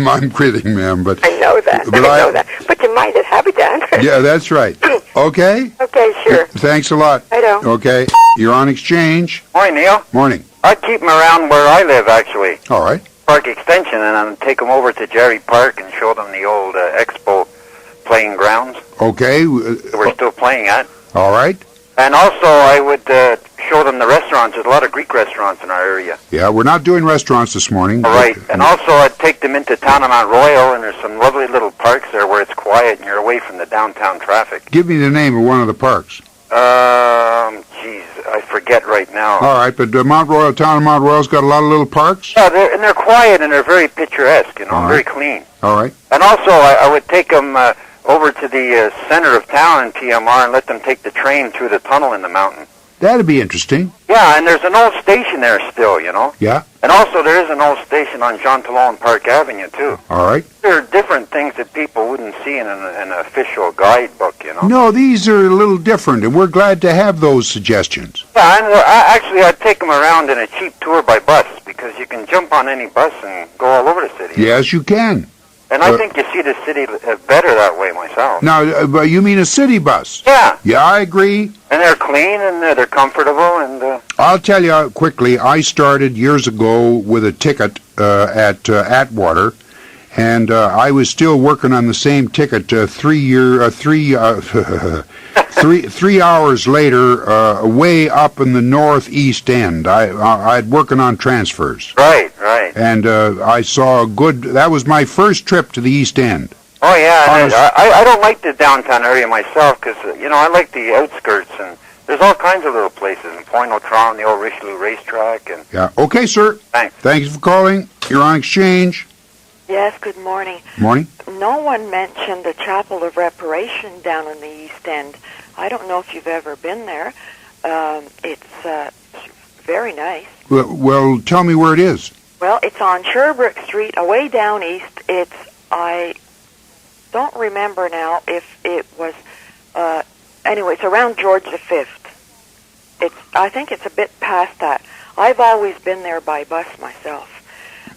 I'm kidding, ma'am. But I know that. But I know that. But you might at Habitat. Yeah, that's right. Okay? Okay, sure. Thanks a lot. I know. Okay. You're on Exchange. Morning, Neil. Morning. I'd keep them around where I live, actually. All right. Park Extension, and I'd take them over to Jerry Park and show them the old Expo playing grounds Okay. that we're still playing at. All right. And also, I would show them the restaurants. There's a lot of Greek restaurants in our area. Yeah, we're not doing restaurants this morning. All right. And also, I'd take them into town of Mount Royal, and there's some lovely little parks there where it's quiet and you're away from the downtown traffic. Give me the name of one of the parks. Geez, I forget right now. All right, but Mount Royal, town of Mount Royal's got a lot of little parks? Yeah, they're quiet and they're very picturesque, you know, All very right. clean. All right. And also, I would take them over to the center of town in PMR and let them take the train through the tunnel in the mountain. That'd be interesting. Yeah, and there's an old station there still, you know. Yeah. And also, there is an old station on Jean Talon Park Avenue, too. All right. There are different things that people wouldn't see in an official guidebook, you know. No, these are a little different, and we're glad to have those suggestions. Yeah, and I'd take them around in a cheap tour by bus, because you can jump on any bus and go all over the city. Yes, you can. And I think you see the city better that way myself. Now, but you mean a city bus? Yeah. Yeah, I agree. And they're clean, and they're comfortable, and... I'll tell you quickly, I started years ago with a ticket at Atwater, and I was still working on the same ticket 3 hours later, way up in the northeast end. I'd working on transfers. Right. And I saw that was my first trip to the East End. Oh, yeah, and I don't like the downtown area myself, because, you know, I like the outskirts, and there's all kinds of little places, in Pointe-aux-Trembles, the old Richelieu racetrack, and... Yeah, okay, sir. Thanks. Thanks for calling. You're on Exchange. Yes, good morning. Morning. No one mentioned the Chapel of Reparation down in the East End. I don't know if you've ever been there. It's very nice. Well, tell me where it is. Well, it's on Sherbrooke Street, away down east. I don't remember now if it was, anyway, it's around George V. I think it's a bit past that. I've always been there by bus myself.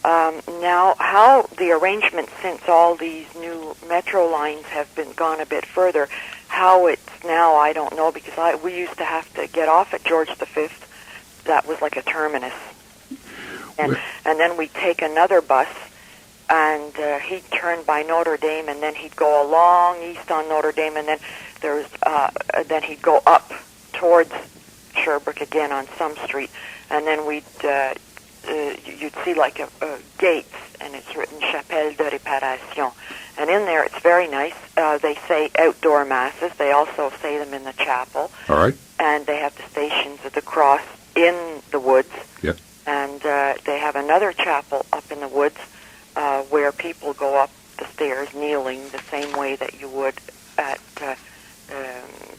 Now, how the arrangement since all these new metro lines have been gone a bit further, how it's now, I don't know, because we used to have to get off at George V. That was like a terminus. And then we'd take another bus, and he'd turn by Notre Dame, and then he'd go along east on Notre Dame, and then then he'd go up towards Sherbrooke again on some street, and then you'd see like a gates, and it's written Chapelle de Réparation, and in there it's very nice. They say outdoor masses. They also say them in the chapel. All right. And they have the Stations of the Cross in the woods. Yep. And they have another chapel up in the woods where people go up the stairs kneeling the same way that you would at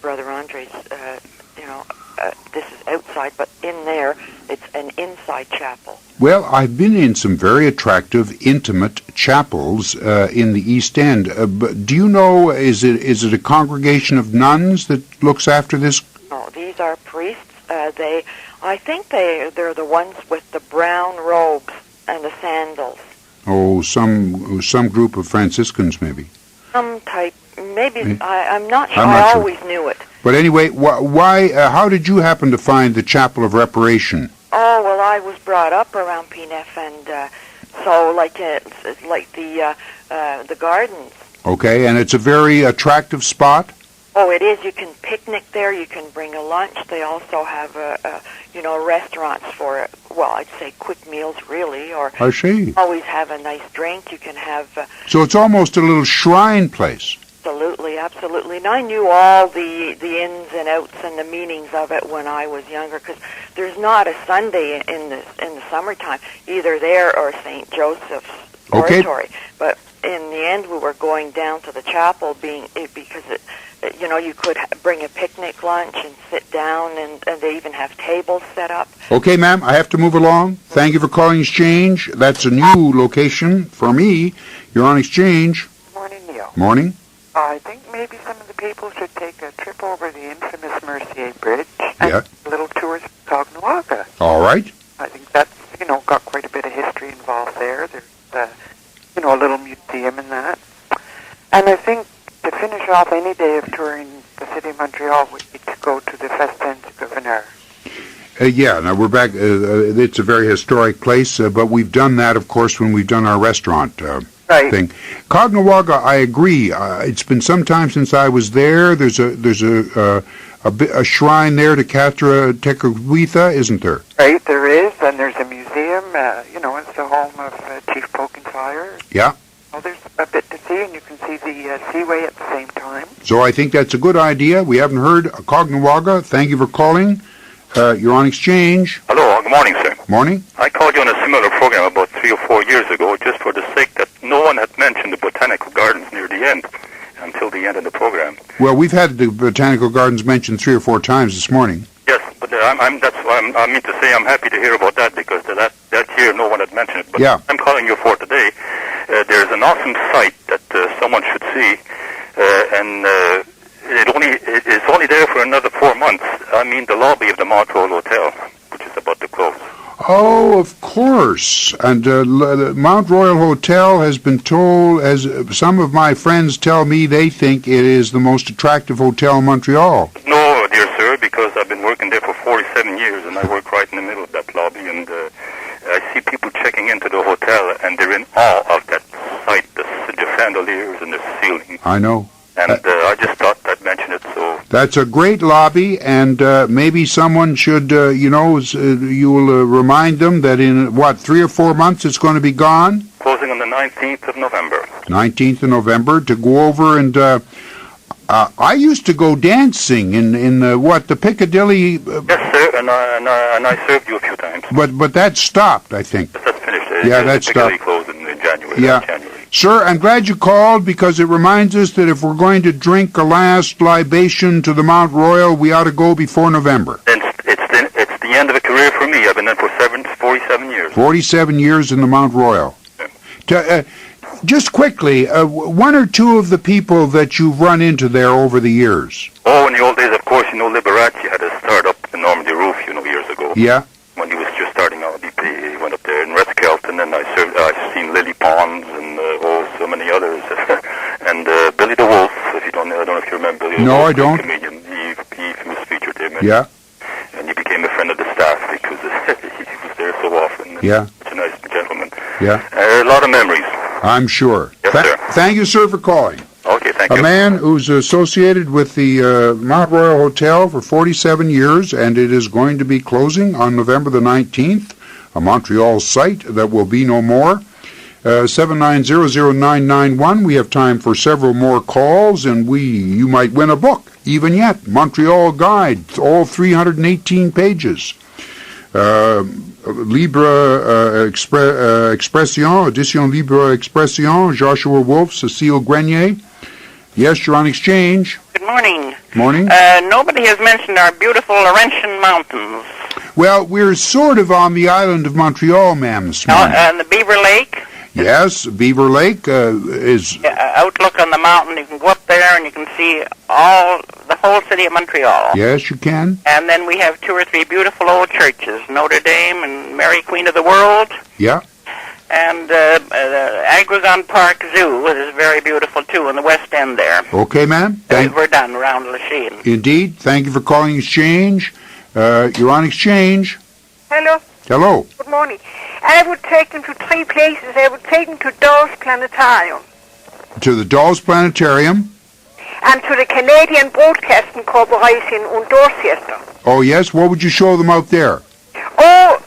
Brother Andre's. This is outside, but in there, it's an inside chapel. Well, I've been in some very attractive, intimate chapels in the East End. But do you know, is it a congregation of nuns that looks after this? No, these are priests. I think they're the ones with the brown robes and the sandals. Oh, some group of Franciscans, maybe. Some type, maybe. I'm not sure. I'm not I sure. always knew it. But anyway, why? How did you happen to find the Chapel of Reparation? Oh, well, I was brought up around PNF, and so like the gardens. Okay, and it's a very attractive spot. Oh, it is. You can picnic there. You can bring a lunch. They also have restaurants for, well, I'd say quick meals, really. Or I see. Always have a nice drink. You can have. So it's almost a little shrine place. Absolutely, absolutely. And I knew all the ins and outs and the meanings of it when I was younger, because there's not a Sunday in the summertime either there or St. Joseph's Oratory. But in the end, we were going down to the chapel because you could bring a picnic lunch and sit down, and they even have tables set up. Okay, ma'am, I have to move along. Thank you for calling Exchange. That's a new location for me. You're on Exchange. Morning, Neil. Morning. I think maybe some of the people should take a trip over the infamous Mercier Bridge and Yeah. a little tour of Cognawaga. All right. I think that's, got quite a bit of history involved there. There's, a little museum in that. And I think to finish off any day of touring the City of Montreal, we need to go to the Festin du Gouverneur. Yeah, now we're back. It's a very historic place, but we've done that, of course, when we've done our restaurant thing. Caughnawaga, I agree. It's been some time since I was there. There's a shrine there to Catra Tekakwitha, isn't there? Right, there is, and there's a museum. It's the home of Chief Pokenfire. Yeah. Well, there's a bit to see, and you can see the seaway at the same time. So I think that's a good idea. We haven't heard Caughnawaga. Thank you for calling. You're on exchange. Hello, good morning, sir. Morning. I called you on a similar program about 3 or 4 years ago, just for the sake that no one had mentioned the botanical gardens near the end, until the end of the program. Well, we've had the botanical gardens mentioned 3 or 4 times this morning. Yes, but that's why I mean to say I'm happy to hear about that, because that year no one had mentioned it. But yeah. I'm calling you for today. There's an awesome site that someone should see, and it's only there for another 4 months. I mean, the lobby of the Montreal Hotel, which is about to close. Oh, of course. And the Mount Royal Hotel has been told, as some of my friends tell me, they think it is the most attractive hotel in Montreal. No, dear sir, because I've been working there for 47 years, and I work right in the middle of that lobby, and I see people checking into the hotel, and they're in awe of that site, the chandeliers and the ceiling. I know. And I just thought I'd mention it, so... That's a great lobby, and maybe someone should, you will remind them that in, 3 or 4 months it's going to be gone? Closing on the 19th of November. 19th of November, to go over and... I used to go dancing in the Piccadilly... Yes, sir, and I served you a few times. But that stopped, I think. That's finished. Yeah, that stopped. Piccadilly closed in January. Yeah. Sir, I'm glad you called, because it reminds us that if we're going to drink a last libation to the Mount Royal, we ought to go before November. It's the end of a career for me. I've been there for 47 years. 47 years in the Mount Royal. Yeah. Just quickly, 1 or 2 of the people that you've run into there over the years. Oh, in the old days, of course, Liberace had a start up in Normandy Roof, years ago. Yeah. When he was just starting out, he went up there in Reskelton, and I've seen Lily Pons and so many others. And Billy the Wolf, I don't know if you remember Billy the Wolf. No, I don't. Comedian. He was featured there. Yeah. And he became a friend of the staff because he was there so often. Yeah. Such a nice gentleman. Yeah. A lot of memories. I'm sure. Yes, sir. Thank you, sir, for calling. Okay, thank you. A man who's associated with the Mount Royal Hotel for 47 years, and it is going to be closing on November the 19th, a Montreal site that will be no more. 7900991. We have time for several more calls, and you might win a book, even yet. Montreal Guide, all 318 pages. Libre Expression, Edition Libre Expression, Joshua Wolf, Cecile Grenier. Yes, you're on exchange. Good morning. Morning. Nobody has mentioned our beautiful Laurentian Mountains. Well, we're sort of on the island of Montreal, ma'am, this morning. And the Beaver Lake? Yes, Beaver Lake is... outlook on the mountain, you can go up there and you can see the whole city of Montreal. Yes, you can. And then we have 2 or 3 beautiful old churches, Notre Dame and Mary Queen of the World. Yeah. And the Agrigon Park Zoo is very beautiful too in the West End there. Okay, ma'am. We're done around Lachine. Indeed. Thank you for calling Exchange. You're on Exchange. Hello. Hello. Good morning. I would take them to 3 places. I would take them to Dawes Planetarium. To the Dawes Planetarium. And to the Canadian Broadcasting Corporation in Dorchester. Oh, yes? What would you show them out there? Oh,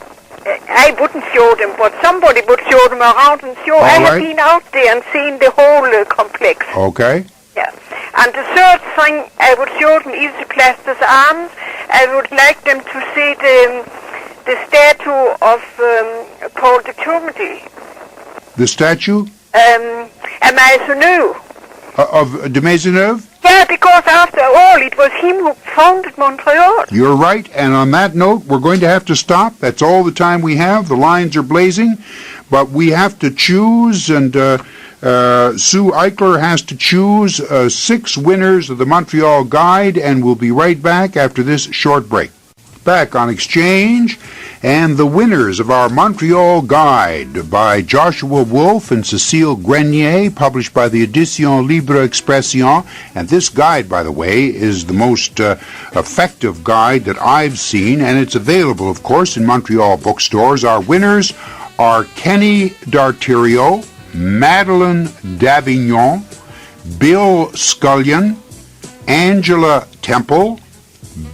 I wouldn't show them, but somebody would show them around and show. I have been out there and seen the whole complex. Okay. Yeah. And the third thing I would show them is the Plaster's Arms. I would like them to see the statue of Paul de Tourmedy. The statue? Maisonneuve. Of de Maisonneuve? Yeah, because after all, it was him who founded Montreal. You're right, and on that note, we're going to have to stop. That's all the time we have. The lines are blazing, but we have to choose, and Sue Eichler has to choose 6 winners of the Montreal Guide, and we'll be right back after this short break. back on Exchange and the winners of our Montreal Guide by Joshua Wolfe and Cécile Grenier, published by the Édition Libre Expression. And this guide, by the way, is the most effective guide that I've seen, and it's available, of course, in Montreal bookstores. Our winners are Kenny D'Arterio, Madeleine Davignon, Bill Scullion, Angela Temple,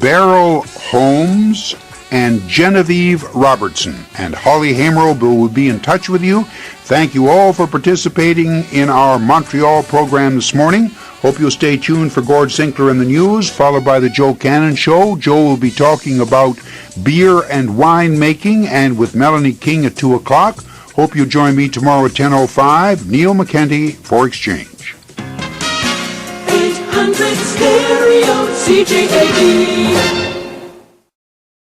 Beryl Holmes, and Genevieve Robertson. And Holly Hamerl will be in touch with you. Thank you all for participating in our Montreal program this morning. Hope you'll stay tuned for Gord Sinclair in the news, followed by the Joe Cannon Show. Joe will be talking about beer and wine making, and with Melanie King at 2 o'clock. Hope you'll join me tomorrow at 10:05. Neil McKenty for Exchange. 800 Stereo CJAD.